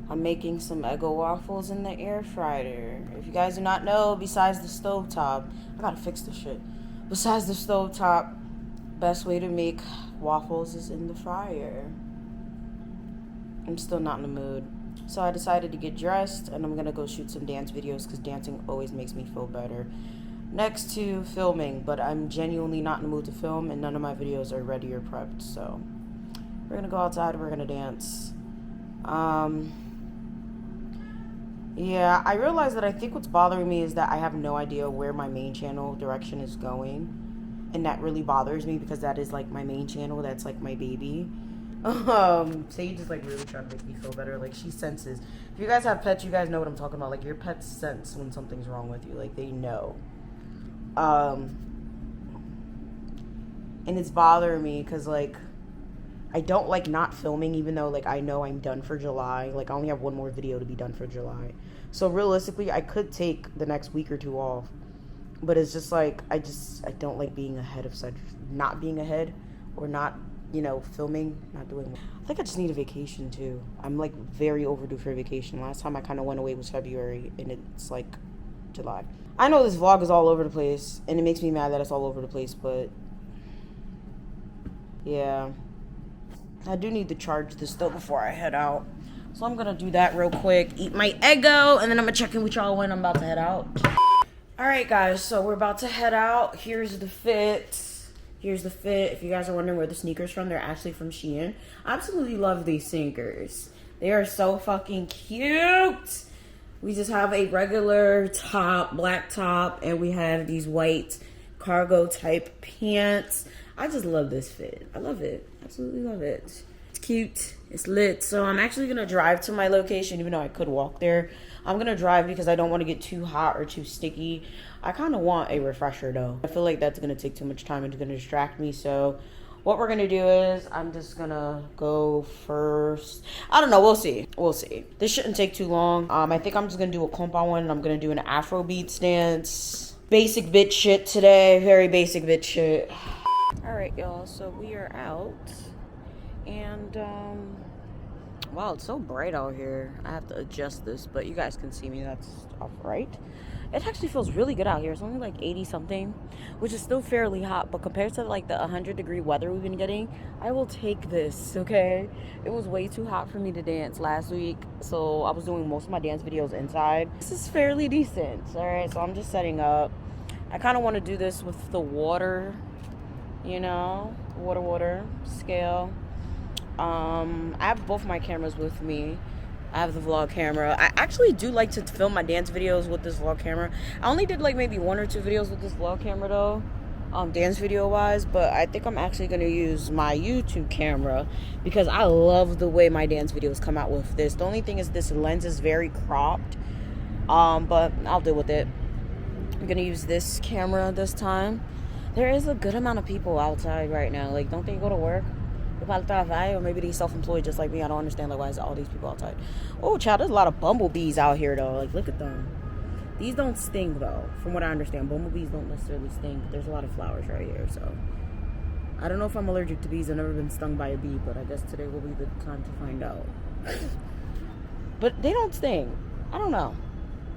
I'm making some Eggo waffles in the air fryer. If you guys do not know, besides the stovetop, I gotta fix this shit. Besides the stovetop, best way to make waffles is in the fryer. I'm still not in the mood. So I decided to get dressed, and I'm gonna go shoot some dance videos because dancing always makes me feel better. Next to filming, but I'm genuinely not in the mood to film, and none of my videos are ready or prepped. So we're gonna go outside, we're gonna dance. Yeah, I realized that I think what's bothering me is that I have no idea where my main channel direction is going, and that really bothers me because that is like my main channel. That's like my baby. Sage is like really trying to make me feel better. Like, she senses. If you guys have pets, you guys know what I'm talking about. Like, your pets sense when something's wrong with you. Like, they know. And it's bothering me because, like, I don't like not filming, even though, like, I know I'm done for July. Like, I only have one more video to be done for July. So, realistically, I could take the next week or 2 off. But it's just, like, I don't like being ahead of such, not being ahead, or not, you know, filming, not doing. I think I just need a vacation, too. I'm, like, very overdue for a vacation. Last time I kind of went away was February, and it's, like, July. I know this vlog is all over the place, and it makes me mad that it's all over the place, but yeah. I do need to charge this though before I head out. So I'm gonna do that real quick, eat my Eggo, and then I'm gonna check in with y'all when I'm about to head out. Alright guys, so we're about to head out. Here's the fit. Here's the fit. If you guys are wondering where the sneakers from, they're actually from Shein. I absolutely love these sneakers. They are so fucking cute. We just have a regular top, black top, and we have these white cargo type pants. I just love this fit. I love it. Absolutely love it. It's cute. It's lit. So I'm actually gonna drive to my location, even though I could walk there. I'm gonna drive because I don't want to get too hot or too sticky. I kind of want a refresher though. I feel like that's gonna take too much time and it's gonna distract me. So what we're gonna do is I'm just gonna go first. I don't know, we'll see. We'll see. This shouldn't take too long. I think I'm just gonna do a compa one and I'm gonna do an Afrobeat stance. Basic bitch shit today. Very basic bitch shit. Alright, y'all, so we are out. And wow, it's so bright out here. I have to adjust this, but you guys can see me. That's all right. It actually feels really good out here. It's only like 80 something, which is still fairly hot, but compared to like the 100-degree weather we've been getting, I will take this, okay? It was way too hot for me to dance last week, so I was doing most of my dance videos inside. This is fairly decent. All right, so I'm just setting up. I kind of want to do this with the water, you know, water scale. I have both my cameras with me. I have the vlog camera. I actually do like to film my dance videos with this vlog camera. I only did like maybe 1 or 2 videos with this vlog camera though, dance video wise, but I think I'm actually gonna use my YouTube camera because I love the way my dance videos come out with this. The only thing is this lens is very cropped, but I'll deal with it. I'm gonna use this camera this time. There is a good amount of people outside right now. Like, don't they go to work? Or maybe they self-employed just like me. I don't understand like why is all these people outside. Oh child, there's a lot of bumblebees out here though. Like, look at them. These don't sting though, from what I understand. Bumblebees don't necessarily sting, but there's a lot of flowers right here. So I don't know if I'm allergic to bees. I've never been stung by a bee, but I guess today will be the time to find out. But they don't sting. I don't know.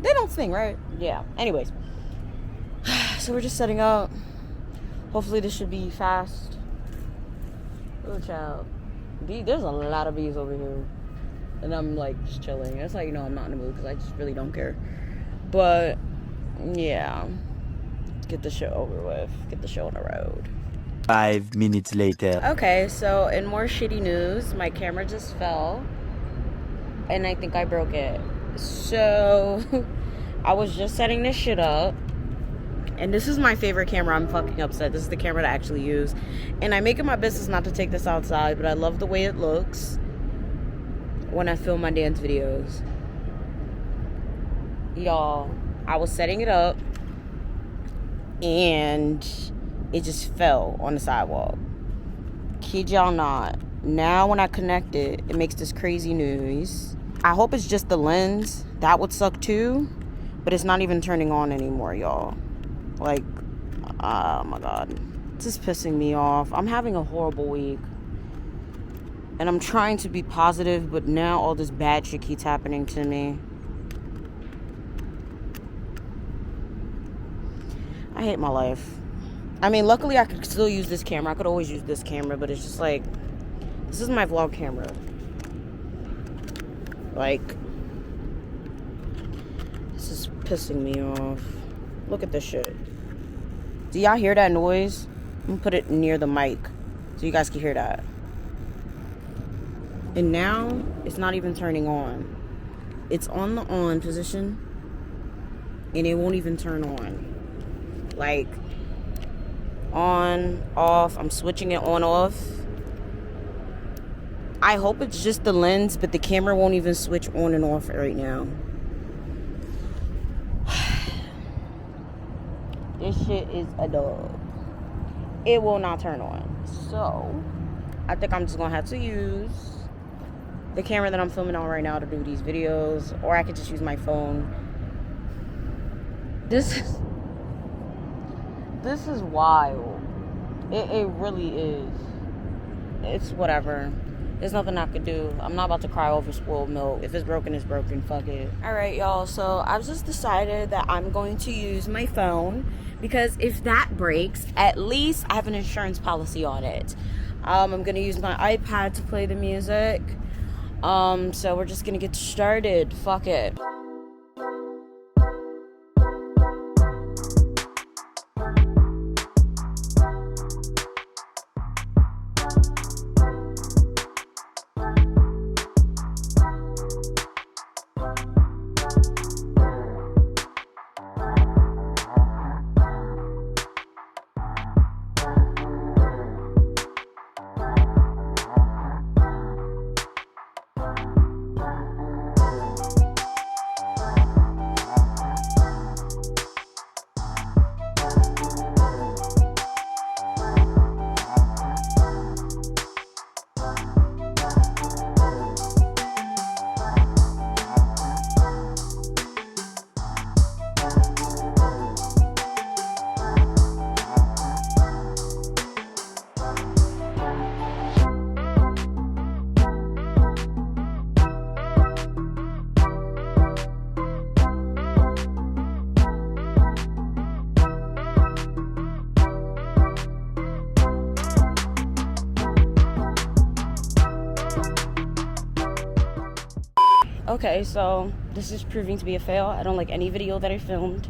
They don't sting, right? Yeah. Anyways, so we're just setting up. Hopefully this should be fast. Oh, child. There's a lot of bees over here. And I'm like just chilling. That's how you know I'm not in the mood because I just really don't care. But yeah. Get the show over with. Get the show on the road. 5 minutes later. Okay, so in more shitty news, my camera just fell. And I think I broke it. So I was just setting this shit up. And this is my favorite camera. I'm fucking upset. This is the camera that I actually use. And I make it my business not to take this outside, but I love the way it looks when I film my dance videos. Y'all, I was setting it up and it just fell on the sidewalk. Kid y'all not. Now when I connect it, it makes this crazy noise. I hope it's just the lens. That would suck too. But it's not even turning on anymore, y'all. Like, oh my god, this is pissing me off. I'm having a horrible week and I'm trying to be positive, but now all this bad shit keeps happening to me. I hate my life. I mean, luckily I could still use this camera. I could always use this camera, but it's just like, this is my vlog camera. Like, this is pissing me off. Look at this shit. Do y'all hear that noise? I'm gonna put it near the mic so you guys can hear that. And now it's not even turning on. It's on the on position and it won't even turn on. Like, on, off. I'm switching it on, off. I hope it's just the lens, but the camera won't even switch on and off right now. This shit is a dog. It will not turn on. So, I think I'm just gonna have to use the camera that I'm filming on right now to do these videos. Or I could just use my phone. This is wild. It really is. It's whatever. There's nothing I could do. I'm not about to cry over spoiled milk. If it's broken, it's broken. Fuck it. Alright, y'all. So, I've just decided that I'm going to use my phone. Because if that breaks, at least I have an insurance policy on it. I'm going to use my iPad to play the music. So we're just going to get started. Fuck it. Okay, so this is proving to be a fail. I don't like any video that I filmed.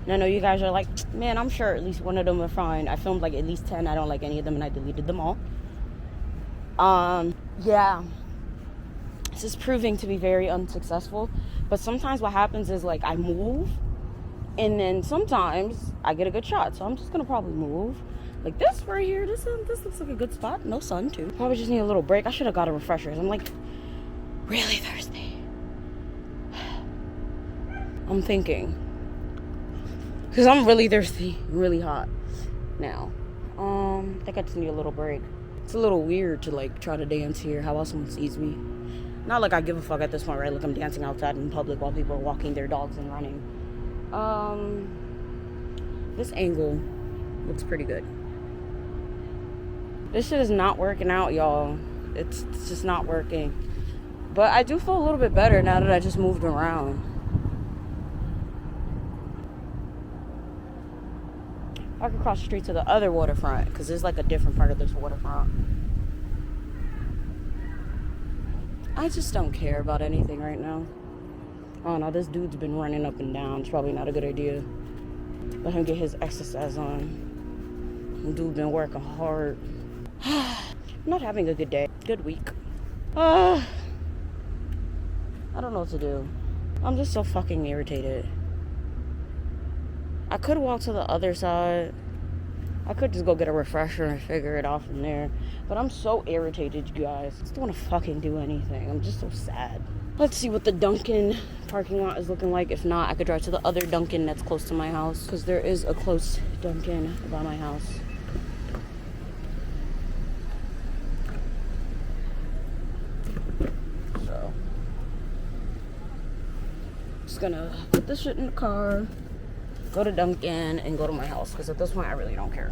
And I know you guys are like, man, I'm sure at least one of them are fine. I filmed like at least 10. I don't like any of them and I deleted them all. Yeah. This is proving to be very unsuccessful. But sometimes what happens is like I move and then sometimes I get a good shot. So I'm just gonna probably move. Like this right here, this looks like a good spot. No sun too. Probably just need a little break. I should have got a refresher. I'm like really thirsty. I'm thinking. Because I'm really thirsty, really hot now. I think I just need a little break. It's a little weird to like try to dance here. How else someone sees me? Not like I give a fuck at this point, right? Like I'm dancing outside in public while people are walking their dogs and running. This angle looks pretty good. This shit is not working out, y'all. It's just not working. But I do feel a little bit better now that I just moved around. I could cross the street to the other waterfront because there's like a different part of this waterfront. I just don't care about anything right now. Oh no, this dude's been running up and down. It's probably not a good idea. Let him get his exercise on. The dude been working hard. I'm not having a good day. Good week. I don't know what to do. I'm just so fucking irritated. I could walk to the other side. I could just go get a refresher and figure it out from there. But I'm so irritated, you guys. I just don't want to fucking do anything. I'm just so sad. Let's see what the Dunkin' parking lot is looking like. If not, I could drive to the other Dunkin' that's close to my house. Because there is a close Dunkin' by my house. So, just gonna put this shit in the car. Go to Dunkin' and go to my house because at this point I really don't care.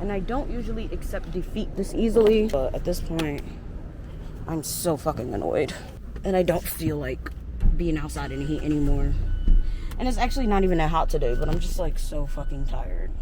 And I don't usually accept defeat this easily, but at this point I'm so fucking annoyed and I don't feel like being outside in the heat anymore. And it's actually not even that hot today, but I'm just like so fucking tired.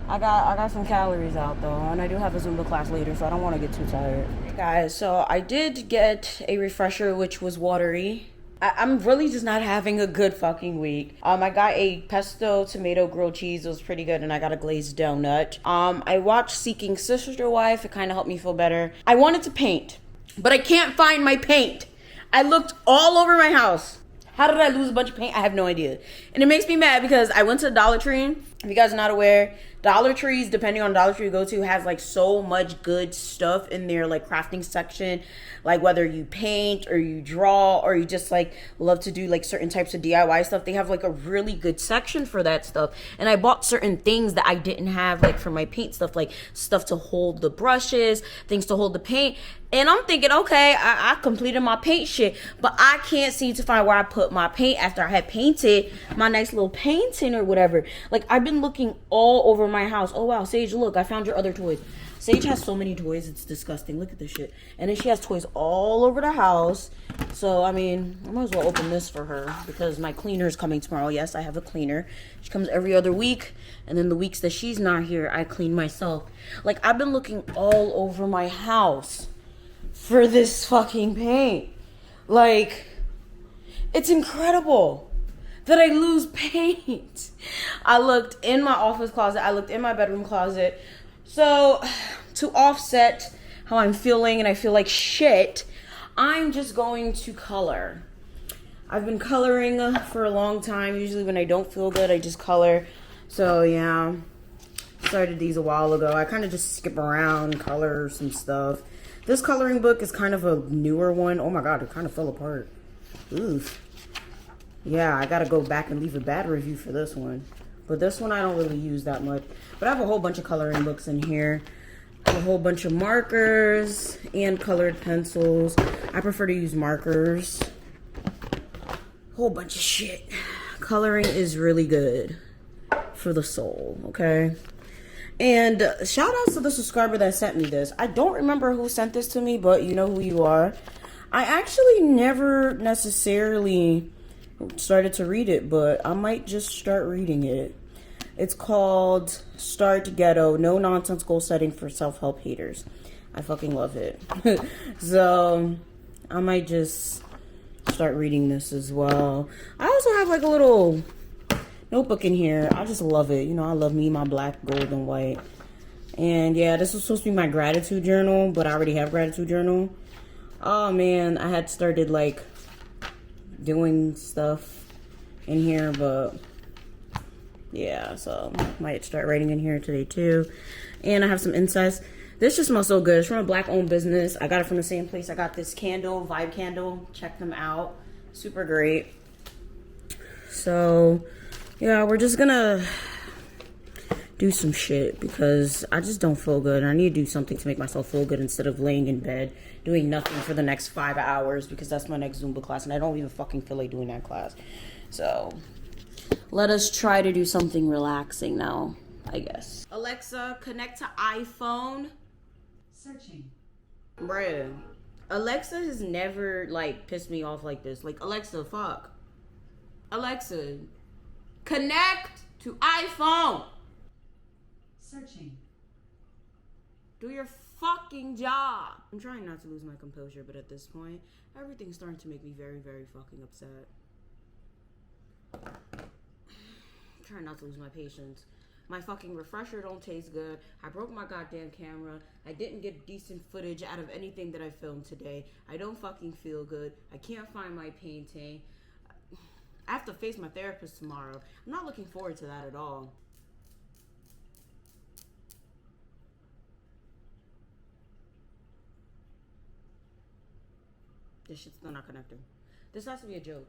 I got some calories out though, and I do have a Zumba class later, so I don't want to get too tired. Guys, so I did get a refresher which was watery. I'm really just not having a good fucking week. I got a pesto tomato grilled cheese. It was pretty good. And I got a glazed donut. I watched Seeking Sister Wife. It kind of helped me feel better. I wanted to paint, but I can't find my paint. I looked all over my house. How did I lose a bunch of paint? I have no idea. And it makes me mad because I went to the Dollar Tree. If you guys are not aware, Dollar Trees, depending on Dollar Tree you go to, has like so much good stuff in their like crafting section. Like whether you paint or you draw or you just like love to do like certain types of DIY stuff, they have like a really good section for that stuff. And I bought certain things that I didn't have like for my paint stuff, like stuff to hold the brushes, things to hold the paint. And I'm thinking, okay, I completed my paint shit, but I can't seem to find where I put my paint after I had painted my nice little painting or whatever. Like, I've been looking all over my house. Oh, wow, Sage, look, I found your other toys. Sage has so many toys, it's disgusting. Look at this shit. And then she has toys all over the house. So, I mean, I might as well open this for her because my cleaner is coming tomorrow. Yes, I have a cleaner. She comes every other week. And then the weeks that she's not here, I clean myself. Like, I've been looking all over my house for this fucking paint. Like, it's incredible that I lose paint. I looked in my office closet. I looked in my bedroom closet. So, to offset how I'm feeling and I feel like shit, I'm just going to color. I've been coloring for a long time. Usually when I don't feel good, I just color. So, yeah. Started these a while ago. I kind of just skip around, color some stuff. This coloring book is kind of a newer one. Oh my god, it kind of fell apart. Oof. Yeah, I gotta go back and leave a bad review for this one. But this one I don't really use that much. But I have a whole bunch of coloring books in here. A whole bunch of markers and colored pencils. I prefer to use markers. Whole bunch of shit. Coloring is really good for the soul, okay? And shout out to the subscriber that sent me this. I don't remember who sent this to me, but you know who you are. I actually never necessarily started to read it, but I might just start reading it. It's called Start Ghetto, No Nonsense Goal Setting for Self-Help Haters. I fucking love it. So I might just start reading this as well. I also have like a little notebook in here. I just love it. You know, I love me, my black, gold, and white. And yeah, this was supposed to be my gratitude journal, but I already have gratitude journal. Oh man, I had started like doing stuff in here, but yeah, so might start writing in here today too. And I have some incense. This just smells so good. It's from a black owned business. I got it from the same place I got this candle, Vibe Candle. Check them out. Super great. So yeah, we're just gonna do some shit because I just don't feel good. I need to do something to make myself feel good instead of laying in bed doing nothing for the next 5 hours, because that's my next Zumba class and I don't even fucking feel like doing that class. So let us try to do something relaxing now, I guess. Alexa, connect to iPhone. Searching. Bruh, Alexa has never like pissed me off like this. Like, Alexa, fuck. Alexa, connect to iPhone. Searching. Do your fucking job. I'm trying not to lose my composure, but at this point, everything's starting to make me very, very fucking upset. I'm trying not to lose my patience. My fucking refresher don't taste good. I broke my goddamn camera. I didn't get decent footage out of anything that I filmed today. I don't fucking feel good. I can't find my painting. I have to face my therapist tomorrow. I'm not looking forward to that at all. This shit's still not connecting. This has to be a joke.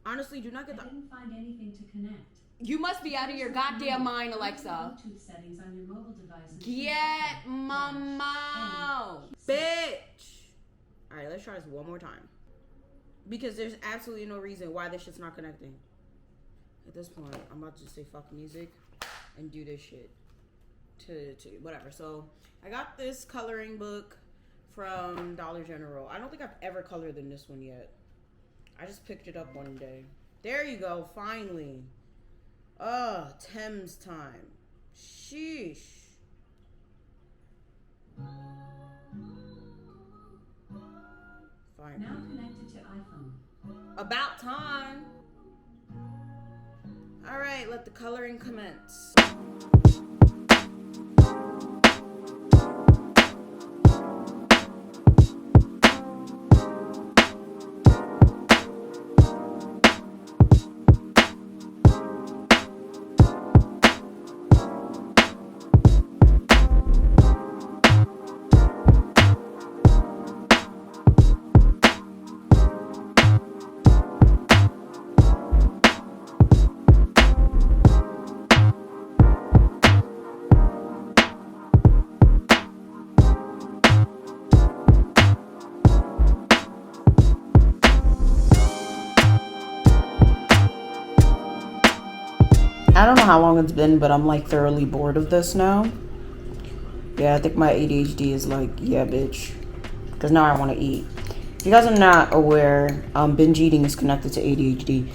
Honestly, do not get I didn't find anything to connect. You must be out of your goddamn mind, Alexa. Bluetooth settings on your mobile device. and Get choose my Dash mouth, bitch. All right, let's try this one more time. Because there's absolutely no reason why this shit's not connecting. At this point, I'm about to just say fuck music and do this shit to whatever. So I got this coloring book from Dollar General. I don't think I've ever colored in this one yet. I just picked it up one day. There you go, finally. Thames time. Sheesh. Fine. Now connected to iPhone. About time. All right, let the coloring commence. I don't know how long it's been, but I'm like thoroughly bored of this now. Yeah, I think my ADHD is like, yeah, bitch. Because now I want to eat. If you guys are not aware, binge eating is connected to ADHD.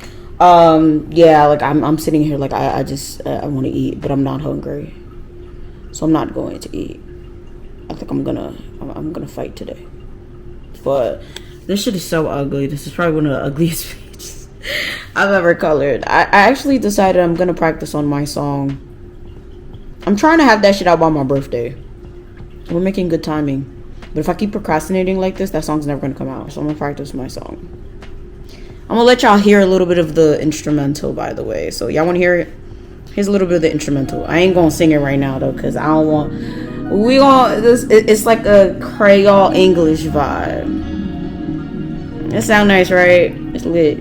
Yeah, like I'm sitting here like I want to eat, but I'm not hungry. So I'm not going to eat. I think I'm gonna fight today. But this shit is so ugly. This is probably one of the ugliest pages I've ever colored. I actually decided I'm gonna practice on my song. I'm trying to have that shit out by my birthday. We're making good timing. But if I keep procrastinating like this, that song's never gonna come out. So I'm gonna practice my song. I'm gonna let y'all hear a little bit of the instrumental, by the way. So y'all wanna hear it? Here's a little bit of the instrumental. I ain't gonna sing it right now though, cause I don't want. It's like a Creole English vibe. It sound nice, right? It's lit.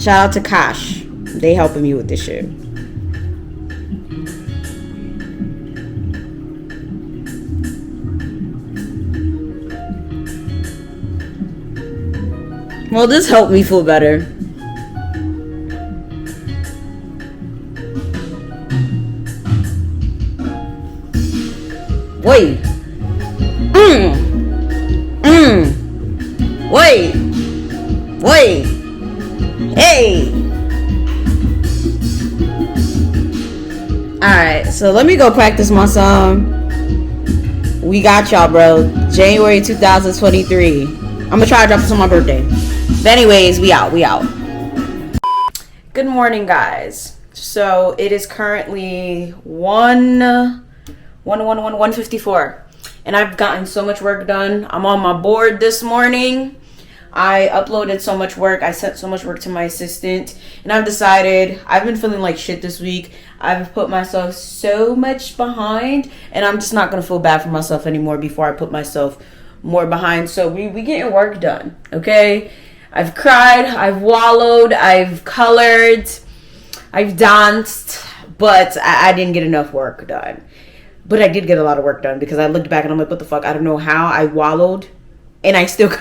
Shout out to Kosh. They helping me with this shit. Well, this helped me feel better. Wait. Wait. Hey. Alright, so let me go practice my song. We got y'all, bro. January 2023. I'm gonna try to drop this on my birthday. But anyways, we out. Good morning, guys. So it is currently 1:54, and I've gotten so much work done. I'm on my board this morning. I uploaded so much work. I sent so much work to my assistant, and I've decided I've been feeling like shit this week. I've put myself so much behind, and I'm just not gonna feel bad for myself anymore before I put myself more behind. So we getting work done, okay? I've cried, I've wallowed, I've colored, I've danced, but I didn't get enough work done. But I did get a lot of work done because I looked back and I'm like, what the fuck? I don't know how I wallowed, and I still got.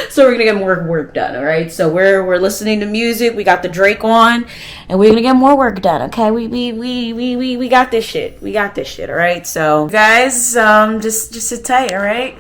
So we're gonna get more work done, all right? So we're listening to music. We got the Drake on, and we're gonna get more work done, okay? We got this shit. We got this shit, all right? So guys, just sit tight, all right?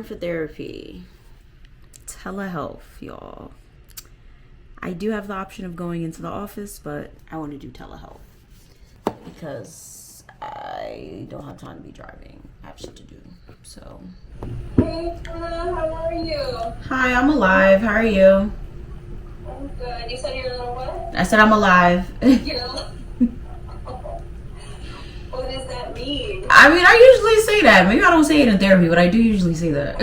For therapy. Telehealth, y'all. I do have the option of going into the office, but I want to do telehealth because I don't have time to be driving. I have shit to do. So Hey, how are you? hi, I'm alive. How are you? I'm good. You said you're a little what? I said I'm alive. You're a little... What does that mean? I mean, I usually say that. Maybe I don't say it in therapy, but I do usually say that.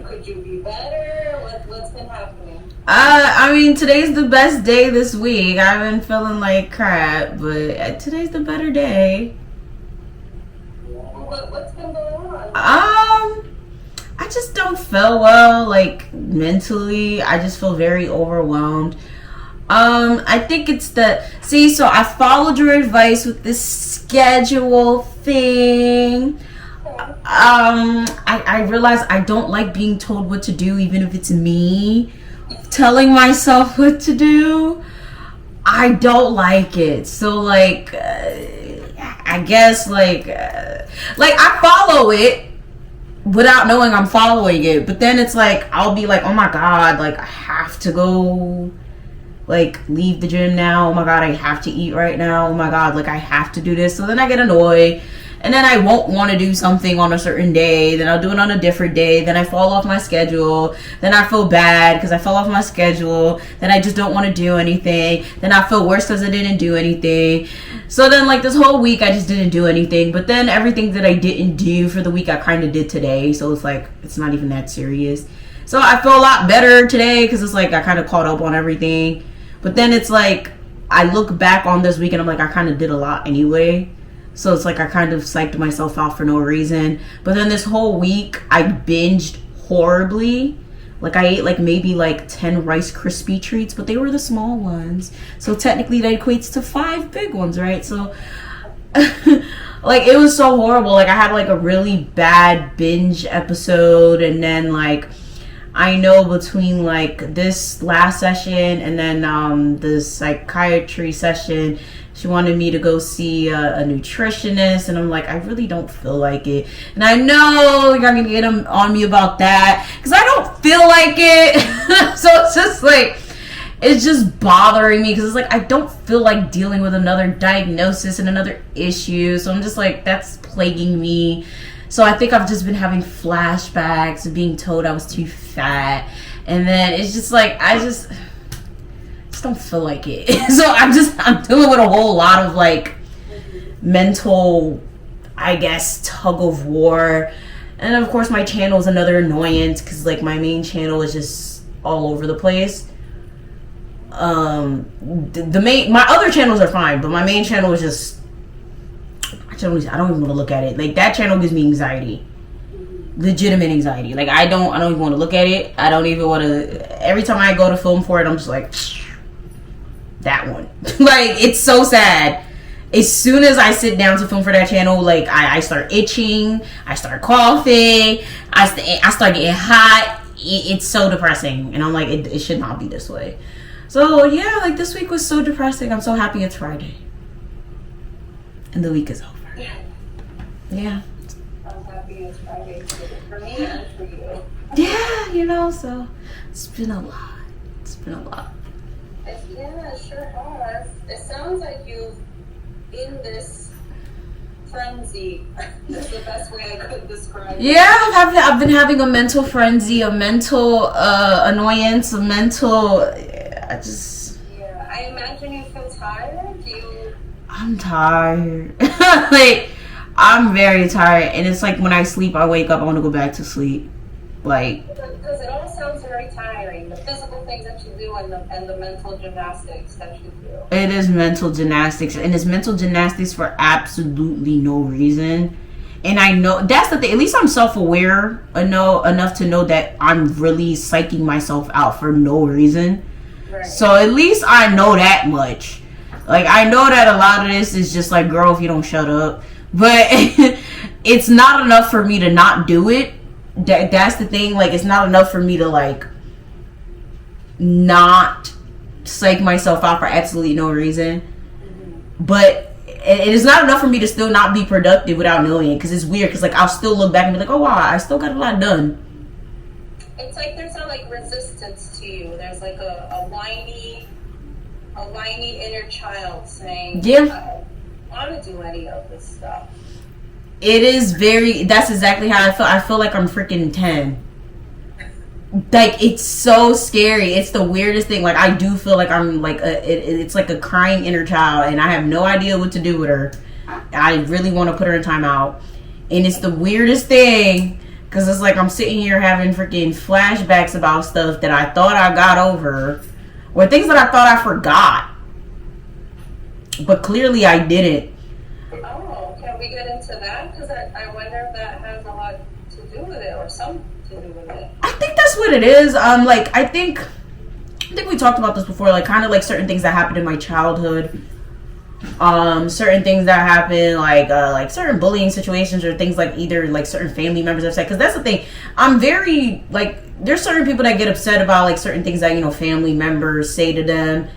Could you be better? What's been happening? I mean, today's the best day this week. I've been feeling like crap, but today's the better day. What's been going on? I just don't feel well, like, mentally. I just feel very overwhelmed. I think it's so I followed your advice with this schedule thing. I realized I don't like being told what to do, even if it's me telling myself what to do. I don't like it. So, like, I guess, like I follow it without knowing I'm following it. But then it's like, I'll be like, oh my God, like, I have to go, like, leave the gym now. Oh my God, I have to eat right now. Oh my God, like, I have to do this. So then I get annoyed. And then I won't want to do something on a certain day. Then I'll do it on a different day. Then I fall off my schedule. Then I feel bad because I fell off my schedule. Then I just don't want to do anything. Then I feel worse because I didn't do anything. So then, like, this whole week I just didn't do anything. But then everything that I didn't do for the week I kind of did today. So it's like, it's not even that serious. So I feel a lot better today because it's like I kind of caught up on everything. But then it's like, I look back on this week and I'm like, I kind of did a lot anyway. So it's like I kind of psyched myself out for no reason. But then this whole week I binged horribly. Like I ate like maybe like 10 Rice Krispie treats, but they were the small ones. So technically that equates to 5 big ones, right? So like it was so horrible. Like I had like a really bad binge episode, and then like I know between like this last session and then the psychiatry session, she wanted me to go see a nutritionist, and I'm like, I really don't feel like it. And I know you're gonna get on me about that because I don't feel like it. So it's just like, it's just bothering me because it's like I don't feel like dealing with another diagnosis and another issue. So I'm just like, that's plaguing me. So I think I've just been having flashbacks of being told I was too fat, and then it's just like I just don't feel like it. So I'm dealing with a whole lot of like mental, I guess, tug of war. And of course my channel is another annoyance because like my main channel is just all over the place. My other channels are fine, but my main channel is just, I don't even want to look at it. Like that channel gives me anxiety, legitimate anxiety. Like I don't even want to look at it. I don't even want to. Every time I go to film for it, I'm just like, that one. Like it's so sad. As soon as I sit down to film for that channel, like I start itching, I start coughing, I start getting hot. It's so depressing, and I'm like, it should not be this way. So yeah, like this week was so depressing. I'm so happy it's Friday and the week is over. Yeah. I'm happy it's Friday too, for me and for you. Yeah, you know, so it's been a lot. It's been a lot. Yeah, it sure has. It sounds like you've in this frenzy. That's the best way I could describe it. Yeah, I've been having a mental frenzy, a mental annoyance, a mental. Yeah, I imagine you feel tired. I'm tired. Like I'm very tired, and it's like when I sleep, I wake up, I want to go back to sleep. Like because it all sounds very tiring. The physical things that you do and the mental gymnastics that you do. It is mental gymnastics, and it's mental gymnastics for absolutely no reason. And I know that's the thing. At least I'm self-aware enough to know that I'm really psyching myself out for no reason. Right. So at least I know that much. Like I know that a lot of this is just like, girl, if you don't shut up. But it's not enough for me to not do it. That's the thing. Like it's not enough for me to like not psych myself out for absolutely no reason. But it is not enough for me to still not be productive without knowing it, because it's weird, because like I'll still look back and be like, oh wow, I still got a lot done. It's like there's a like resistance to you. There's like a whiny inner child saying, Yeah, I don't want to do any of this stuff. it is very, that's exactly how I feel. I feel like I'm freaking 10. Like it's so scary. It's the weirdest thing. Like I do feel like I'm like it's like a crying inner child, and I have no idea what to do with her. I really want to put her in timeout, and it's the weirdest thing, because it's like I'm sitting here having freaking flashbacks about stuff that I thought I got over, or things that I thought I forgot, but clearly I didn't. Oh, can we get into that? Because I wonder if that has a lot to do with it, or some to do with it. I think that's what it is. Like I think we talked about this before. Like kind of like certain things that happened in my childhood. Certain things that happen, like certain bullying situations, or things like either like certain family members have said. Because that's the thing. I'm very like, there's certain people that get upset about like certain things that, you know, family members say to them,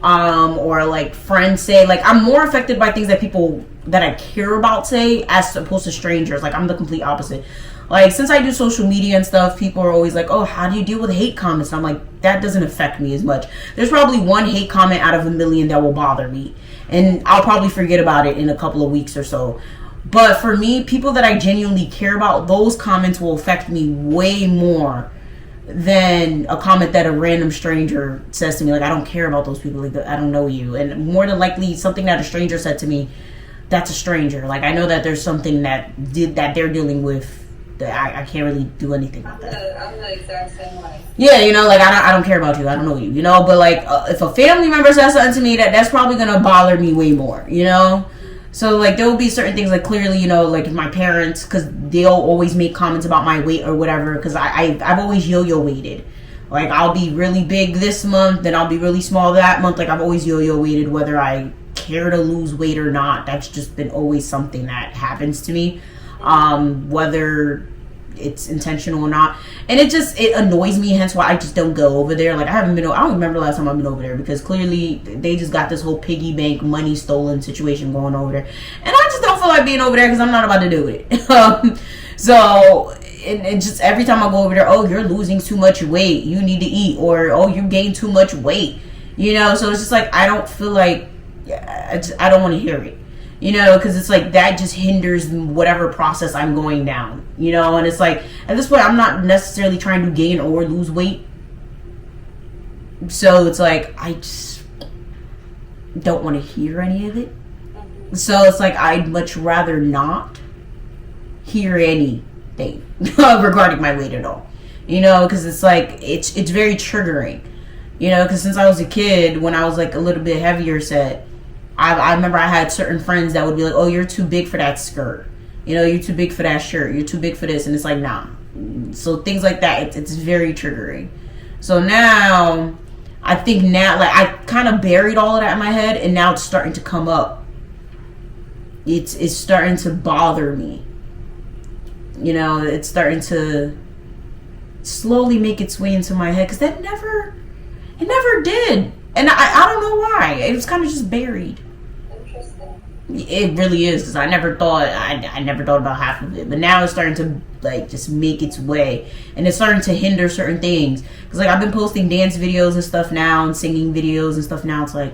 or like friends say. Like I'm more affected by things that people that I care about say, as opposed to strangers. Like I'm the complete opposite. Like since I do social media and stuff, people are always like, oh, how do you deal with hate comments? And I'm like, that doesn't affect me as much. There's probably one hate comment out of a million that will bother me, and I'll probably forget about it in a couple of weeks or so. But for me, people that I genuinely care about, those comments will affect me way more than a comment that a random stranger says to me. Like I don't care about those people. Like I don't know you. And more than likely, something that a stranger said to me, that's a stranger. Like I know that there's something that they're dealing with that I can't really do anything about that. I'm the exact same way. Yeah, you know, like I don't care about you. I don't know you, you know. But like if a family member says something to me, that's probably gonna bother me way more, you know. So like there will be certain things like clearly, you know, like my parents, because they'll always make comments about my weight or whatever, because I've always yo-yo weighted. Like I'll be really big this month, then I'll be really small that month. Like I've always yo-yo weighted, whether I care to lose weight or not. That's just been always something that happens to me, whether it's intentional or not. And it annoys me, hence why I just don't go over there. Like I don't remember the last time I've been over there, because clearly they just got this whole piggy bank money stolen situation going over there, and I just don't feel like being over there because I'm not about to do it. So and just every time I go over there, oh, you're losing too much weight, you need to eat, or oh, you gained too much weight, you know. So it's just like I don't feel like I don't want to hear it, you know, because it's like that just hinders whatever process I'm going down, you know. And it's like at this point I'm not necessarily trying to gain or lose weight, so it's like I just don't want to hear any of it. So it's like I'd much rather not hear anything regarding my weight at all, you know, because it's like it's very triggering, you know, because since I was a kid, when I was like a little bit heavier set, I remember I had certain friends that would be like, oh, you're too big for that skirt, you know, you're too big for that shirt, you're too big for this, and it's like, nah. So things like that, it's very triggering. So now I think now, like, I kind of buried all of that in my head, and now it's starting to come up. It's starting to bother me, you know. It's starting to slowly make its way into my head, because it never did. And I don't know why. It was kind of just buried. Interesting. It really is, because I never thought about half of it. But now it's starting to like just make its way, and it's starting to hinder certain things. Because like I've been posting dance videos and stuff now, and singing videos and stuff now. It's like,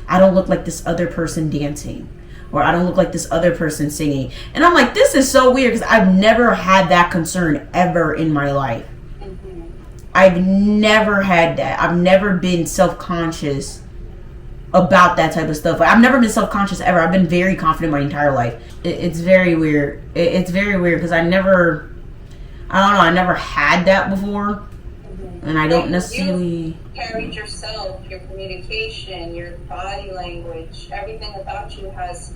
I don't look like this other person dancing, or I don't look like this other person singing. And I'm like, this is so weird, because I've never had that concern ever in my life. I've never had that. I've never been self-conscious about that type of stuff. I've never been self-conscious ever. I've been very confident my entire life. It's very weird. It's very weird, because I never had that before. And I don't necessarily... You carried yourself, your communication, your body language, everything about you has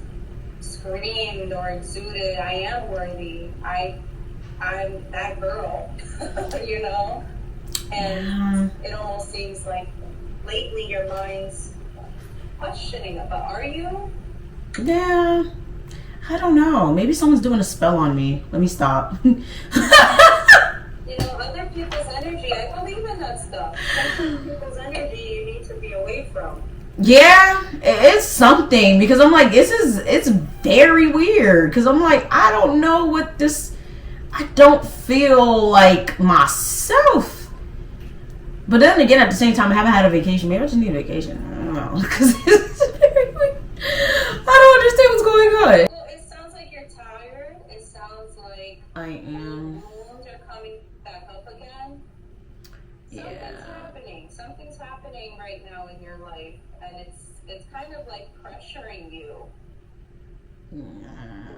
screamed or exuded, I am worthy. I'm that girl, you know? And it almost seems like lately your mind's questioning about, are you? Yeah, I don't know. Maybe someone's doing a spell on me. Let me stop. You know, other people's energy, I believe in that stuff. Other people's energy you need to be away from. Yeah, it's something, because I'm like, it's very weird, because I'm like, I don't know what this, I don't feel like myself. But then again, at the same time, I haven't had a vacation. Maybe I just need a vacation. I don't know, because it's very weird. I don't understand what's going on. Well, it sounds like you're tired. It sounds like I am. wounds are coming back up again. Something's happening right now in your life, and it's kind of like pressuring you to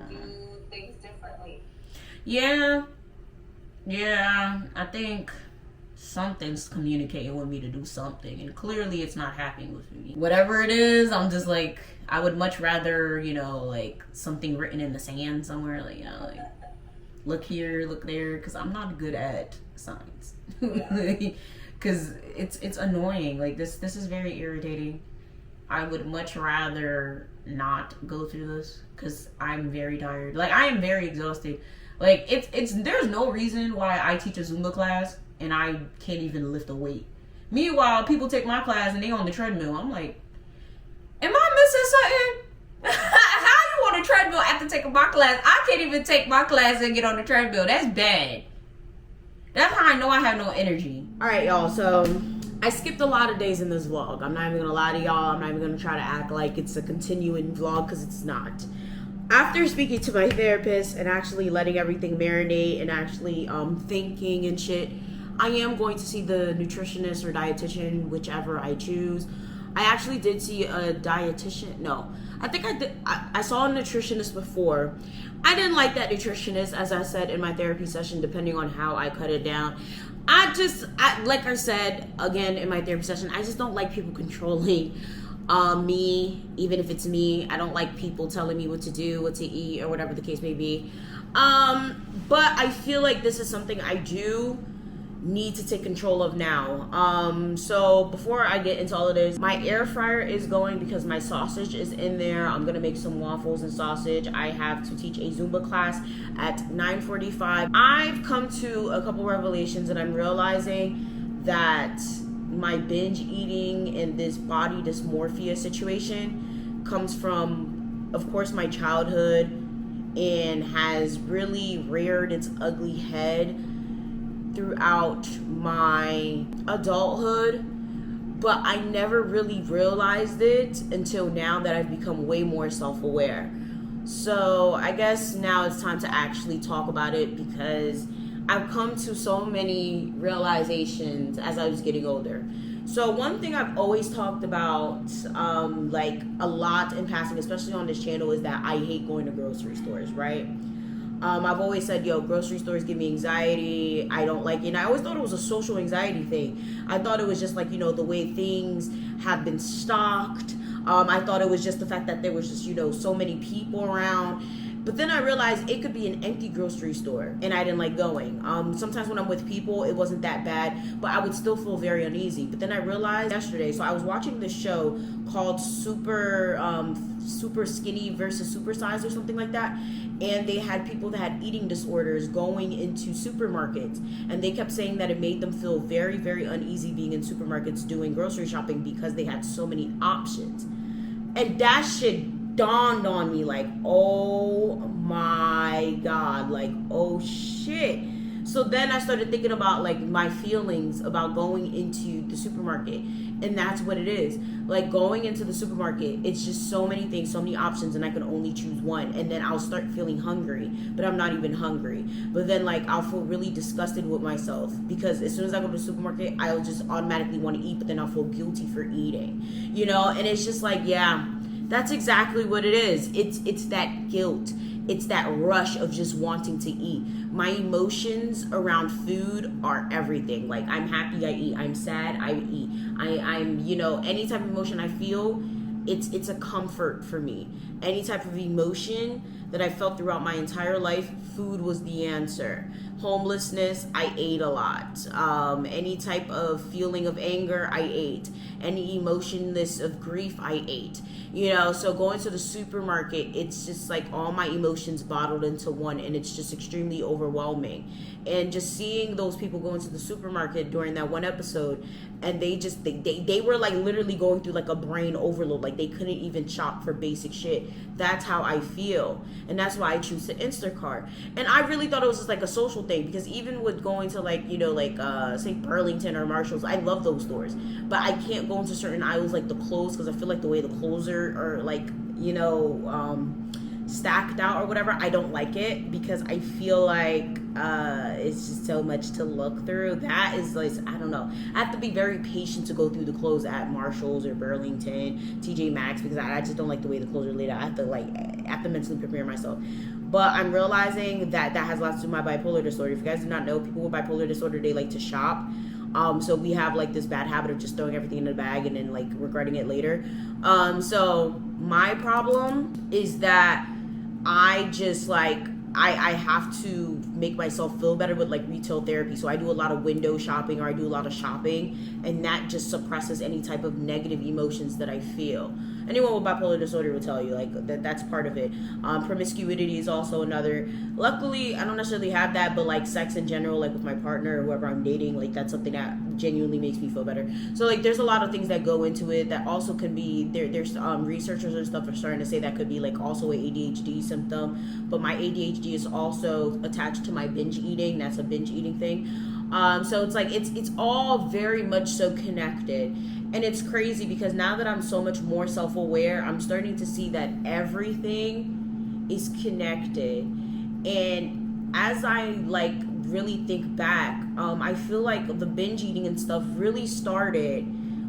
do things differently. Yeah, I think something's communicating with me to do something, and clearly it's not happening with me. Whatever it is, I'm just like, I would much rather, you know, like something written in the sand somewhere, like, you know, like look here, look there, because I'm not good at signs. Because it's annoying. Like this is very irritating. I would much rather not go through this, because I'm very tired. Like I am very exhausted. Like it's there's no reason why I teach a Zumba class and I can't even lift a weight. Meanwhile, people take my class and they on the treadmill. I'm like, am I missing something? How you on the treadmill after taking my class? I can't even take my class and get on the treadmill. That's bad. That's how I know I have no energy. All right, y'all. So I skipped a lot of days in this vlog. I'm not even gonna lie to y'all. I'm not even gonna try to act like it's a continuing vlog, because it's not. After speaking to my therapist and actually letting everything marinate and actually thinking and shit, I am going to see the nutritionist or dietitian, whichever I choose. I actually did see a dietitian. No, I think I did. I saw a nutritionist before. I didn't like that nutritionist, as I said in my therapy session, depending on how I cut it down. Like I said again in my therapy session, I just don't like people controlling Me, even if it's me, I don't like people telling me what to do, what to eat, or whatever the case may be. But I feel like this is something I do need to take control of now. So before I get into all of this, my air fryer is going because my sausage is in there. I'm gonna make some waffles and sausage. I have to teach a Zumba class at 9:45. I've come to a couple revelations, and I'm realizing that my binge eating and this body dysmorphia situation comes from, of course, my childhood, and has really reared its ugly head throughout my adulthood. But I never really realized it until now that I've become way more self-aware. So I guess now it's time to actually talk about it, because I've come to so many realizations as I was getting older. So one thing I've always talked about, like a lot in passing, especially on this channel, is that I hate going to grocery stores, right? I've always said, yo, grocery stores give me anxiety. I don't like it. And I always thought it was a social anxiety thing. I thought it was just like, the way things have been stocked. I thought it was just the fact that there was just, so many people around. But then I realized it could be an empty grocery store, and I didn't like going. Sometimes when I'm with people, it wasn't that bad, but I would still feel very uneasy. But then I realized yesterday, so I was watching this show called Super Skinny versus Super Size or something like that, and they had people that had eating disorders going into supermarkets, and they kept saying that it made them feel very, very uneasy being in supermarkets doing grocery shopping because they had so many options. And that shit dawned on me, like, oh my God, like, oh shit. So then I started thinking about like my feelings about going into the supermarket, and that's what it is. Like, going into the supermarket, it's just so many things, so many options, and I can only choose one. And then I'll start feeling hungry, but I'm not even hungry. But then like I'll feel really disgusted with myself, because as soon as I go to the supermarket, I'll just automatically want to eat, but then I'll feel guilty for eating, and it's just like, yeah, that's exactly what it is. It's that guilt. It's that rush of just wanting to eat. My emotions around food are everything. Like, I'm happy, I eat. I'm sad, I eat. I'm any type of emotion I feel, it's a comfort for me. Any type of emotion that I felt throughout my entire life, food was the answer. Homelessness, I ate a lot. Any type of feeling of anger, I ate. Any emotionless of grief, I ate. So going to the supermarket, it's just like all my emotions bottled into one, and it's just extremely overwhelming. And just seeing those people go into the supermarket during that one episode, and they were like literally going through like a brain overload, like they couldn't even shop for basic shit. That's how I feel, and that's why I choose to Instacart. And I really thought it was just like a social thing, because even with going to like say Burlington or Marshalls, I love those stores, but I can't go into certain aisles like the clothes, because I feel like the way the clothes are like stacked out or whatever, I don't like it, because I feel like it's just so much to look through. That is like, I don't know, I have to be very patient to go through the clothes at Marshalls or Burlington, TJ Maxx, because I just don't like the way the clothes are laid out. I have to mentally prepare myself. But I'm realizing that has lots to do with my bipolar disorder. If you guys do not know, people with bipolar disorder, they like to shop. So we have like this bad habit of just throwing everything in a bag and then like regretting it later. So my problem is that I just like, I have to make myself feel better with like retail therapy. So I do a lot of window shopping, or I do a lot of shopping, and that just suppresses any type of negative emotions that I feel. Anyone with bipolar disorder will tell you like that's part of it. Promiscuity is also another. Luckily, I don't necessarily have that, but like sex in general, like with my partner or whoever I'm dating, like that's something that genuinely makes me feel better. So like there's a lot of things that go into it that also can be there's researchers and stuff are starting to say that could be like also an ADHD symptom, but my ADHD is also attached to my binge eating. That's a binge eating thing. So it's like it's all very much so connected. And it's crazy because now that I'm so much more self-aware, I'm starting to see that everything is connected. And as I like really think back, I feel like the binge eating and stuff really started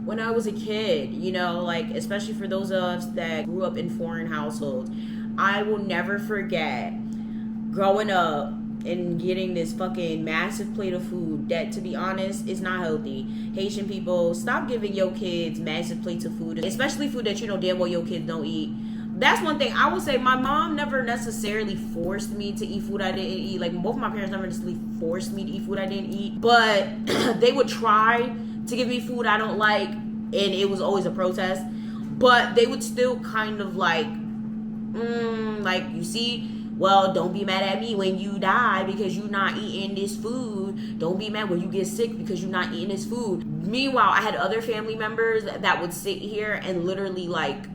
when I was a kid, like especially for those of us that grew up in foreign households. I will never forget growing up and getting this fucking massive plate of food that, to be honest, is not healthy. Haitian people, stop giving your kids massive plates of food, especially food that you know damn well your kids don't eat. That's one thing I will say. My mom never necessarily forced me to eat food I didn't eat. Like, both of my parents never necessarily forced me to eat food I didn't eat, but they would try to give me food I don't like, and it was always a protest. But they would still kind of like, you see, well, don't be mad at me when you die because you're not eating this food. Don't be mad when you get sick because you're not eating this food. Meanwhile, I had other family members that would sit here and literally like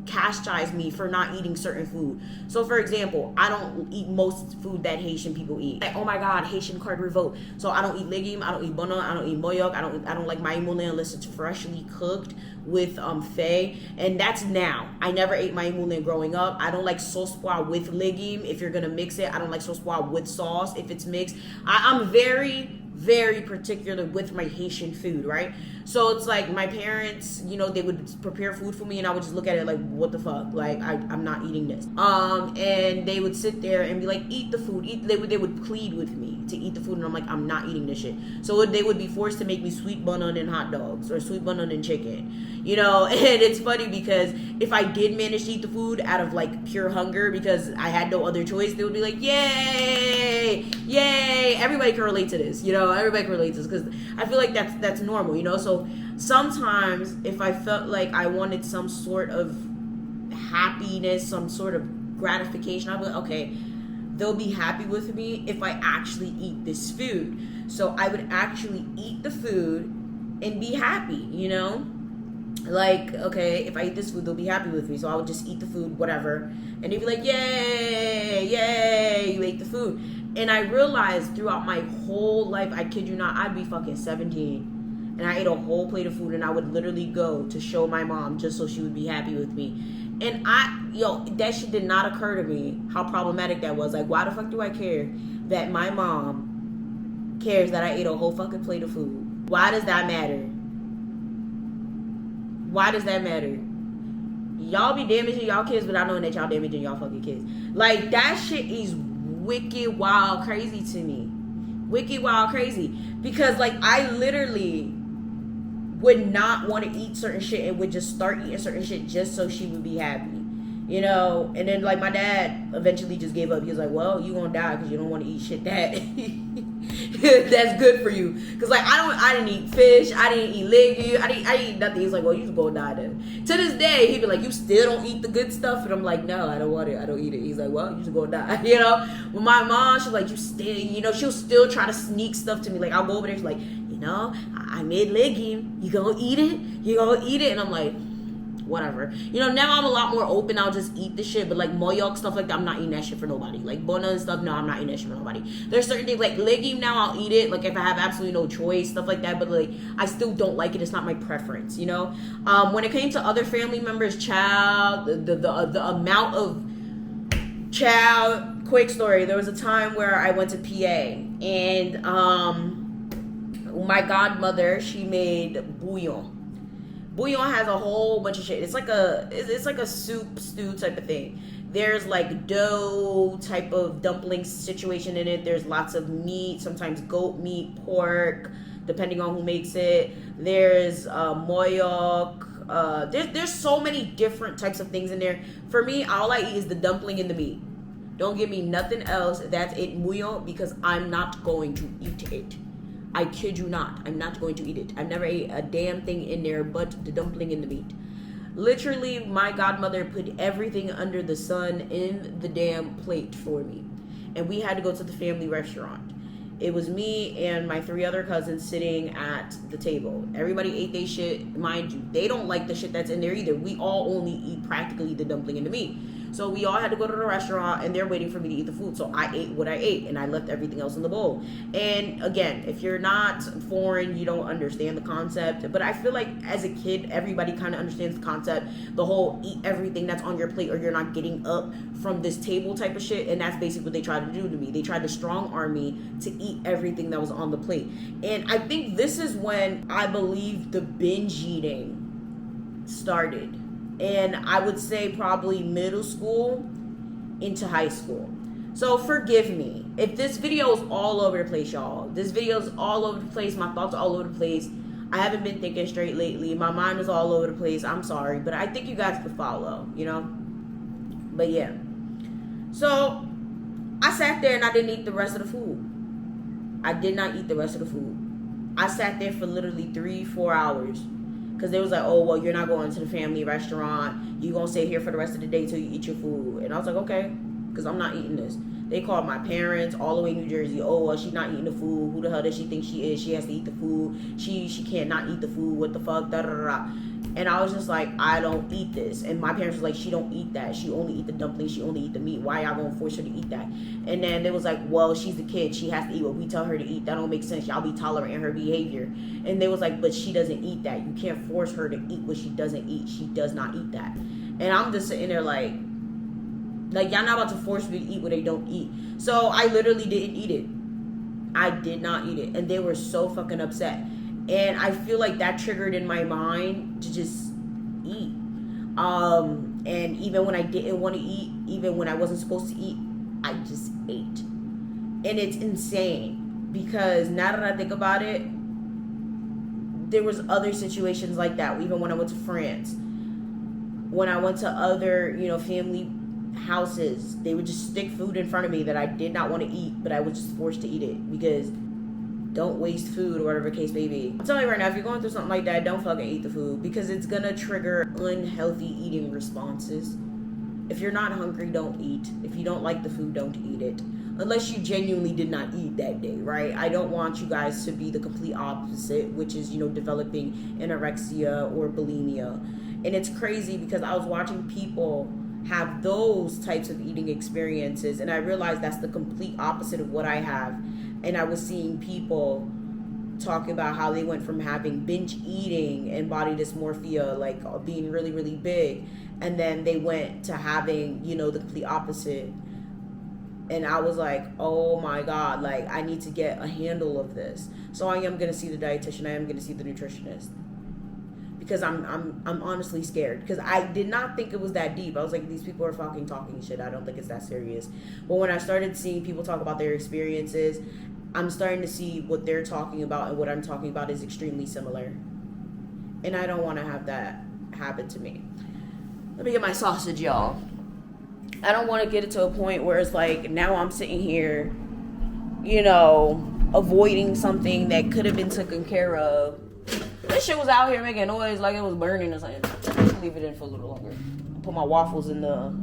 chastise me for not eating certain food. So for example, I don't eat most food that Haitian people eat. Like, oh my god, Haitian card revolt. So I don't eat legume, I don't eat bono, I don't eat moyok, I don't like maïmoulin unless it's freshly cooked with fay, and that's now. I never ate maïmoulin growing up. I don't like sauce pois with legume if you're gonna mix it. I don't like sauce pois with sauce if it's mixed. I'm very particular with my Haitian food, right? So it's like my parents, you know, they would prepare food for me and I would just look at it like, what the fuck? Like, I'm not eating this. And they would sit there and be like, eat the food. They would plead with me to eat the food, and I'm like, I'm not eating this shit. So they would be forced to make me sweet bun onion hot dogs or sweet bun onion chicken, you know. And it's funny because if I did manage to eat the food out of like pure hunger because I had no other choice, they would be like, yay, everybody can relate to this, you know. Everybody can relate to this because I feel like that's normal, you know. So sometimes if I felt like I wanted some sort of happiness, some sort of gratification, I'd be like, okay, they'll be happy with me if I actually eat this food. So I would actually eat the food and be happy, you know. Like, okay, if I eat this food, they'll be happy with me. So I would just eat the food, whatever, and they'd be like, yay, you ate the food. And I realized throughout my whole life, I kid you not, I'd be fucking 17 and I ate a whole plate of food and I would literally go to show my mom just so she would be happy with me. And that shit did not occur to me how problematic that was. Like, why the fuck do I care that my mom cares that I ate a whole fucking plate of food? Why does that matter? Why does that matter? Y'all be damaging y'all kids without knowing that y'all damaging y'all fucking kids. Like, that shit is wicked wild crazy to me. Wicked wild crazy. Because like, I literally would not want to eat certain shit and would just start eating certain shit just so she would be happy, you know. And then like my dad eventually just gave up. He was like, well, you gonna die because you don't want to eat shit that that's good for you. Because like, I didn't eat fish, I didn't eat legume, I didn't eat nothing. He's like, well, you just gonna die then. To this day, he'd be like, you still don't eat the good stuff? And I'm like, no, I don't want it, I don't eat it. He's like, well, you just gonna die, you know. But my mom, she's like, you still, you know, she'll still try to sneak stuff to me. Like, I'll go over there, she's like, you know, I made legume, you gonna eat it? You gonna eat it? And I'm like, whatever. You know, now I'm a lot more open. I'll just eat the shit. But like moyok, stuff like that, I'm not eating that shit for nobody. Like bona and stuff, no, I'm not eating that shit for nobody. There's certain things like legume, now I'll eat it. Like if I have absolutely no choice, stuff like that. But like, I still don't like it. It's not my preference, you know. When it came to other family members, the amount of quick story. There was a time where I went to PA and my godmother, she made bouillon. Bouillon has a whole bunch of shit. It's like a soup stew type of thing. There's like dough type of dumpling situation in it. There's lots of meat, sometimes goat meat, pork, depending on who makes it. There's moyok. There's so many different types of things in there. For me, all I eat is the dumpling and the meat. Don't give me nothing else. That's it, bouillon, because I'm not going to eat it. I kid you not. I'm not going to eat it. I've never ate a damn thing in there but the dumpling and the meat. Literally, my godmother put everything under the sun in the damn plate for me. And we had to go to the family restaurant. It was me and my 3 other cousins sitting at the table. Everybody ate their shit. Mind you, they don't like the shit that's in there either. We all only eat practically the dumpling and the meat. So we all had to go to the restaurant and they're waiting for me to eat the food. So I ate what I ate and I left everything else in the bowl. And again, if you're not foreign, you don't understand the concept. But I feel like as a kid, everybody kind of understands the concept. The whole eat everything that's on your plate or you're not getting up from this table type of shit. And that's basically what they tried to do to me. They tried to strong arm me to eat everything that was on the plate. And I think this is when I believe the binge eating started. And I would say probably middle school into high school. So forgive me if this video is all over the place, y'all. This video is all over the place. My thoughts are all over the place. I haven't been thinking straight lately. My mind is all over the place. I'm sorry, but I think you guys could follow, you know? But yeah. So I sat there and I didn't eat the rest of the food. I did not eat the rest of the food. I sat there for literally 3-4 hours. Because they was like, oh, well, you're not going to the family restaurant. You're going to stay here for the rest of the day till you eat your food. And I was like, okay, because I'm not eating this. They called my parents all the way in New Jersey. Oh, well, she's not eating the food. Who the hell does she think she is? She has to eat the food. She can't not eat the food. What the fuck? Da, da, da, da. And I was just like, I don't eat this. And my parents was like, she don't eat that. She only eat the dumplings. She only eat the meat. Why y'all gonna force her to eat that? And then they was like, well, she's a kid. She has to eat what we tell her to eat. That don't make sense. Y'all be tolerant in her behavior. And they was like, but she doesn't eat that. You can't force her to eat what she doesn't eat. She does not eat that. And I'm just sitting there like y'all not about to force me to eat what they don't eat. So I literally didn't eat it. I did not eat it. And they were so fucking upset. And I feel like that triggered in my mind to just eat. And even when I didn't want to eat, even when I wasn't supposed to eat, I just ate. And it's insane because now that I think about it, there was other situations like that. Even when I went to France, when I went to other, family houses, they would just stick food in front of me that I did not want to eat, but I was just forced to eat it because don't waste food or whatever the case may be. I'm telling you right now, if you're going through something like that, don't fucking eat the food because it's gonna trigger unhealthy eating responses. If you're not hungry, don't eat. If you don't like the food, don't eat it. Unless you genuinely did not eat that day, right? I don't want you guys to be the complete opposite, which is, developing anorexia or bulimia. And it's crazy because I was watching people have those types of eating experiences and I realized that's the complete opposite of what I have. And I was seeing people talking about how they went from having binge eating and body dysmorphia, like being really, really big, and then they went to having, the complete opposite. And I was like, oh my God, like I need to get a handle of this. So I am going to see the dietitian. I am going to see the nutritionist. Because I'm honestly scared. Because I did not think it was that deep. I was like, these people are fucking talking shit. I don't think it's that serious. But when I started seeing people talk about their experiences, I'm starting to see what they're talking about and what I'm talking about is extremely similar. And I don't want to have that happen to me. Let me get my sausage, y'all. I don't want to get it to a point where it's like, now I'm sitting here, avoiding something that could have been taken care of. This shit was out here making noise like it was burning or something. Leave it in for a little longer. Put my waffles in the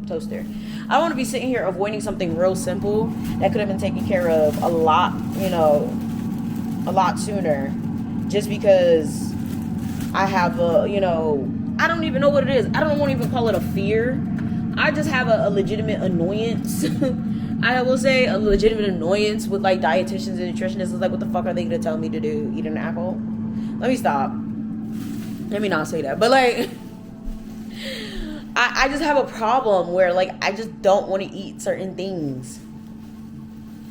toaster. I don't want to be sitting here avoiding something real simple that could have been taken care of a lot sooner. Just because I have I don't even know what it is. I don't want to even call it a fear. I just have a legitimate annoyance. I will say a legitimate annoyance with like dietitians and nutritionists. It's like, what the fuck are they going to tell me to do? Eat an apple? Let me stop. Let me not say that. But like, I just have a problem where like, I just don't want to eat certain things.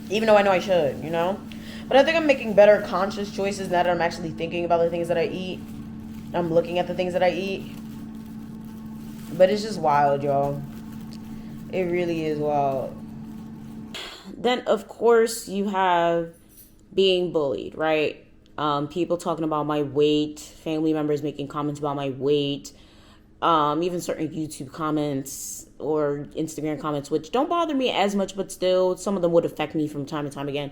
Even though I know I should, But I think I'm making better conscious choices now that I'm actually thinking about the things that I eat. I'm looking at the things that I eat. But it's just wild, y'all. It really is wild. Then, of course, you have being bullied, right? People talking about my weight, family members making comments about my weight, even certain YouTube comments or Instagram comments, which don't bother me as much, but still some of them would affect me from time to time again.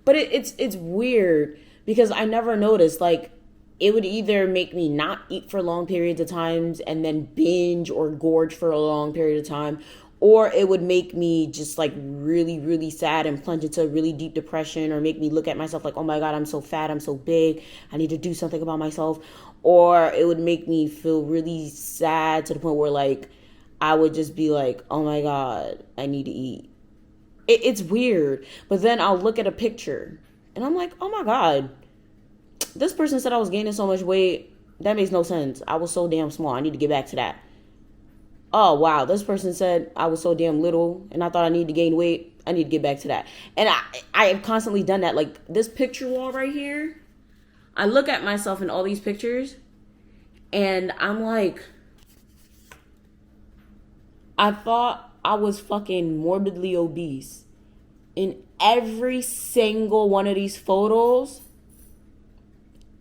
But it's weird because I never noticed, like, it would either make me not eat for long periods of times and then binge or gorge for a long period of time, or it would make me just like really, really sad and plunge into a really deep depression, or make me look at myself like, oh my God, I'm so fat, I'm so big, I need to do something about myself. Or it would make me feel really sad to the point where like, I would just be like, oh my God, I need to eat. It's weird. But then I'll look at a picture and I'm like, oh my God, this person said I was gaining so much weight. That makes no sense. I was so damn small. I need to get back to that. Oh, wow. This person said I was so damn little and I thought I needed to gain weight. I need to get back to that. And I have constantly done that. Like this picture wall right here. I look at myself in all these pictures and I'm like, I thought I was fucking morbidly obese. In every single one of these photos,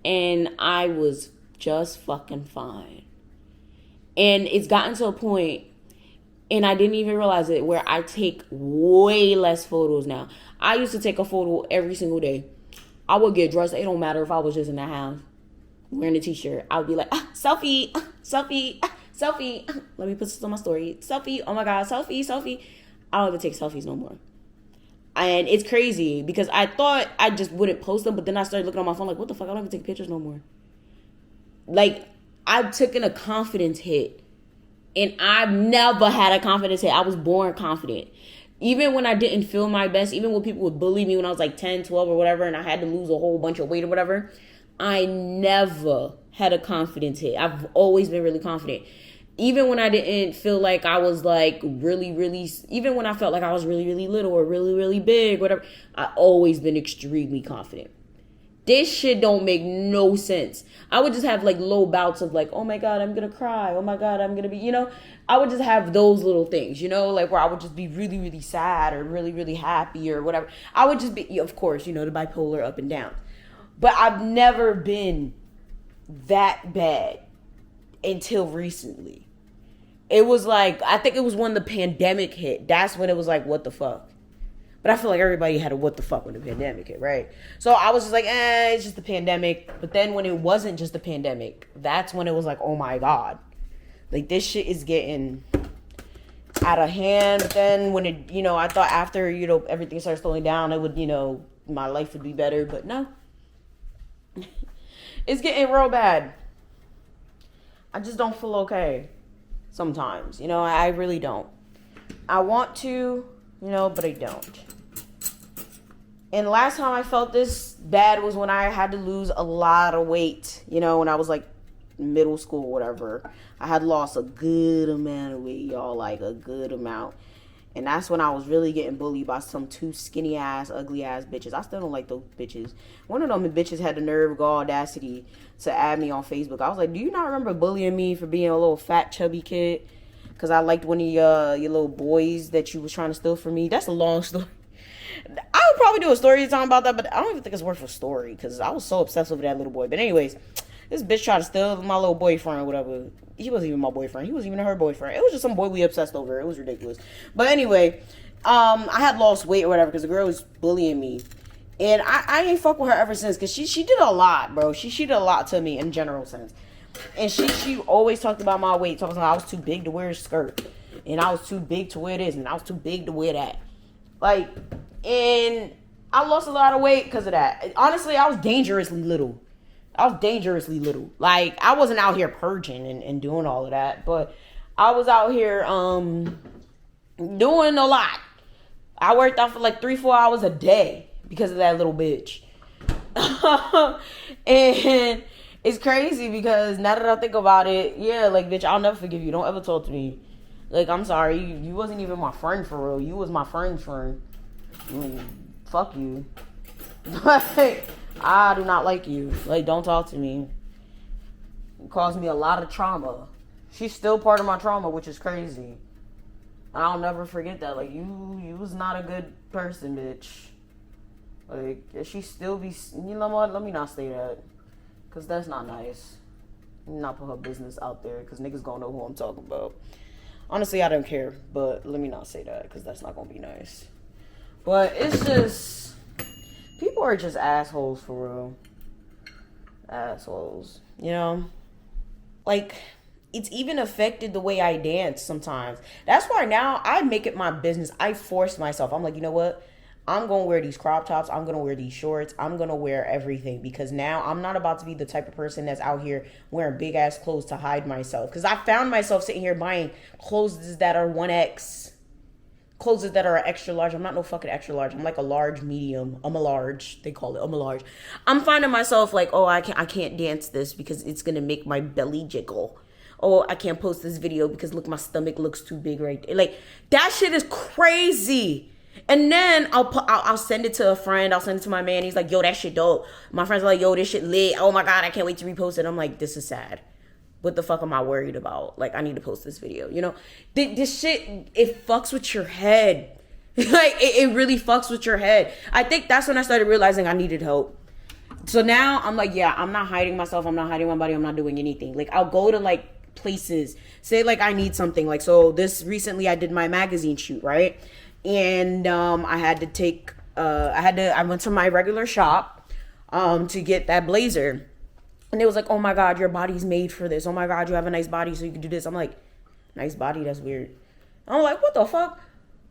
and I was just fucking fine. And it's gotten to a point, and I didn't even realize it, where I take way less photos now. I used to take a photo every single day. I would get dressed. It don't matter if I was just in the house wearing a t-shirt. I would be like, selfie, selfie, selfie. Let me put this on my story. Selfie. Oh my God, selfie, selfie. I don't even take selfies no more. And it's crazy because I thought I just wouldn't post them, but then I started looking on my phone like, what the fuck? I don't even take pictures no more. Like, I've taken a confidence hit. And I've never had a confidence hit. I was born confident. Even when I didn't feel my best, even when people would bully me when I was like 10, 12 or whatever, and I had to lose a whole bunch of weight or whatever, I never had a confidence hit. I've always been really confident. Even when I didn't feel like I was like really, really, even when I felt like I was really, really little or really, really big, whatever, I always been extremely confident. This shit don't make no sense. I would just have like low bouts of like, oh my God, I'm gonna cry. Oh my God, I'm gonna be, you know, I would just have those little things, you know, like where I would just be really, really sad or really, really happy or whatever. I would just be, of course, you know, the bipolar up and down. But I've never been that bad until recently. It was like, I think it was when the pandemic hit. That's when it was like, what the fuck? But I feel like everybody had a what the fuck when the pandemic hit, right? So I was just like, it's just the pandemic. But then when it wasn't just the pandemic, that's when it was like, oh my God. Like, this shit is getting out of hand. But then when it, you know, I thought after, you know, everything started slowing down, it would, you know, my life would be better. But no. It's getting real bad. I just don't feel okay sometimes. You know, I really don't. I want to, you know, but I don't. And last time I felt this bad was when I had to lose a lot of weight. You know, when I was like middle school, whatever. I had lost a good amount of weight, y'all, like a good amount. And that's when I was really getting bullied by some two skinny ass, ugly ass bitches. I still don't like those bitches. One of them bitches had the nerve, audacity to add me on Facebook. I was like, do you not remember bullying me for being a little fat, chubby kid? Because I liked one of your little boys that you was trying to steal from me. That's a long story. I would probably do a story time about that, but I don't even think it's worth a story because I was so obsessed with that little boy. But anyways, this bitch tried to steal my little boyfriend or whatever. He wasn't even my boyfriend. He wasn't even her boyfriend. It was just some boy we obsessed over. It was ridiculous. But anyway, I had lost weight or whatever because the girl was bullying me. And I ain't fuck with her ever since because she did a lot, bro. She did a lot to me in general sense. And she always talked about my weight, talking about I was too big to wear a skirt. And I was too big to wear this. And I was too big to wear that. Like, and I lost a lot of weight because of that. Honestly, I was dangerously little. Like, I wasn't out here purging and doing all of that. But I was out here doing a lot. I worked out for like 3-4 hours a day because of that little bitch. And it's crazy because now that I think about it, yeah, like, bitch, I'll never forgive you. Don't ever talk to me. Like, I'm sorry. You wasn't even my friend for real. You was my friend's friend. Fuck you. Like, I do not like you. Like, don't talk to me. It caused me a lot of trauma. She's still part of my trauma, which is crazy. I'll never forget that. Like, you was not a good person, bitch. Like, she still be... You know what? Let me not say that. Because that's not nice. Not put her business out there. Because niggas gonna know who I'm talking about. Honestly, I don't care. But let me not say that. Because that's not gonna be nice. But it's just... People are just assholes for real. Assholes. You know? Like... It's even affected the way I dance sometimes. That's why now I make it my business. I force myself. I'm like, you know what? I'm going to wear these crop tops. I'm going to wear these shorts. I'm going to wear everything. Because now I'm not about to be the type of person that's out here wearing big ass clothes to hide myself. Because I found myself sitting here buying clothes that are 1X. Clothes that are extra large. I'm not no fucking extra large. I'm like a large medium. I'm a large. They call it. I'm a large. I'm finding myself like, oh, I can't dance this because it's going to make my belly jiggle. Oh, I can't post this video because look, my stomach looks too big right there. Like, that shit is crazy. And then I'll send it to a friend. I'll send it to my man. He's like, yo, that shit dope. My friends are like, yo, this shit lit. Oh my God, I can't wait to repost it. I'm like, this is sad. what the fuck am I worried about? Like, I need to post this video, you know? This shit, it fucks with your head. Like, it really fucks with your head. I think that's when I started realizing I needed help. So now I'm like, yeah, I'm not hiding myself. I'm not hiding my body. I'm not doing anything. Like, I'll go to like places, say like I need something. Like, so this recently I did my magazine shoot, right? And I had to take, I went to my regular shop to get that blazer. And it was like, oh my God, your body's made for this. Oh my God, you have a nice body, so you can do this. I'm like, nice body? That's weird. I'm like, what the fuck?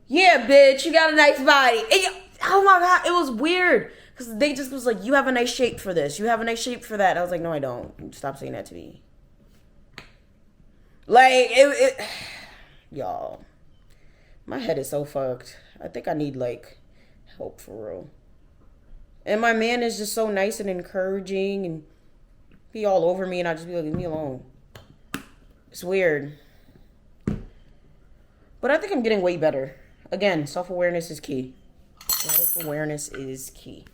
Yeah, bitch, you got a nice body. And oh my God, it was weird. Because they just was like, you have a nice shape for this. You have a nice shape for that. I was like, no, I don't. Stop saying that to me. Like, y'all, my head is so fucked. I think I need, like, help for real. And my man is just so nice and encouraging and be all over me, and I just be like, leave me alone. It's weird. But I think I'm getting way better. Again, self-awareness is key. Self-awareness is key.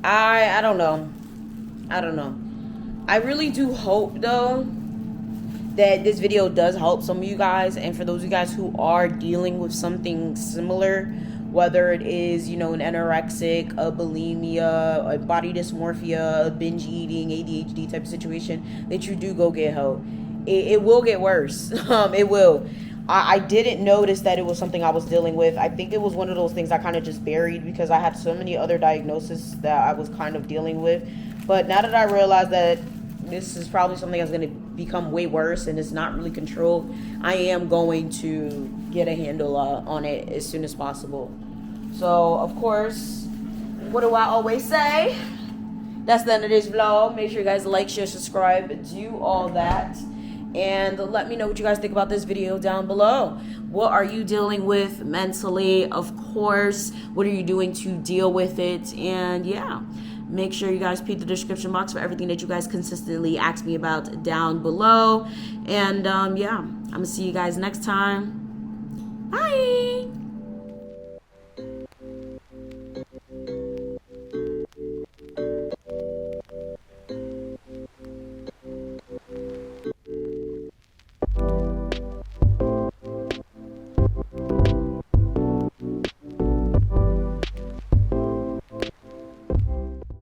I don't know. I really do hope, though, that this video does help some of you guys. And for those of you guys who are dealing with something similar, whether it is, you know, an anorexic, a bulimia, a body dysmorphia, a binge eating, ADHD type of situation, that you do go get help. It will get worse. It will. I didn't notice that it was something I was dealing with. I think it was one of those things I kind of just buried because I had so many other diagnoses that I was kind of dealing with. But now that I realize that this is probably something that's going to become way worse and it's not really controlled, I am going to get a handle on it as soon as possible. So, of course, what do I always say? That's the end of this vlog. Make sure you guys like, share, subscribe, do all that. And let me know what you guys think about this video down below. What are you dealing with mentally? Of course, what are you doing to deal with it? And yeah, make sure you guys peep the description box for everything that you guys consistently ask me about down below. And yeah, I'm gonna see you guys next time. Bye.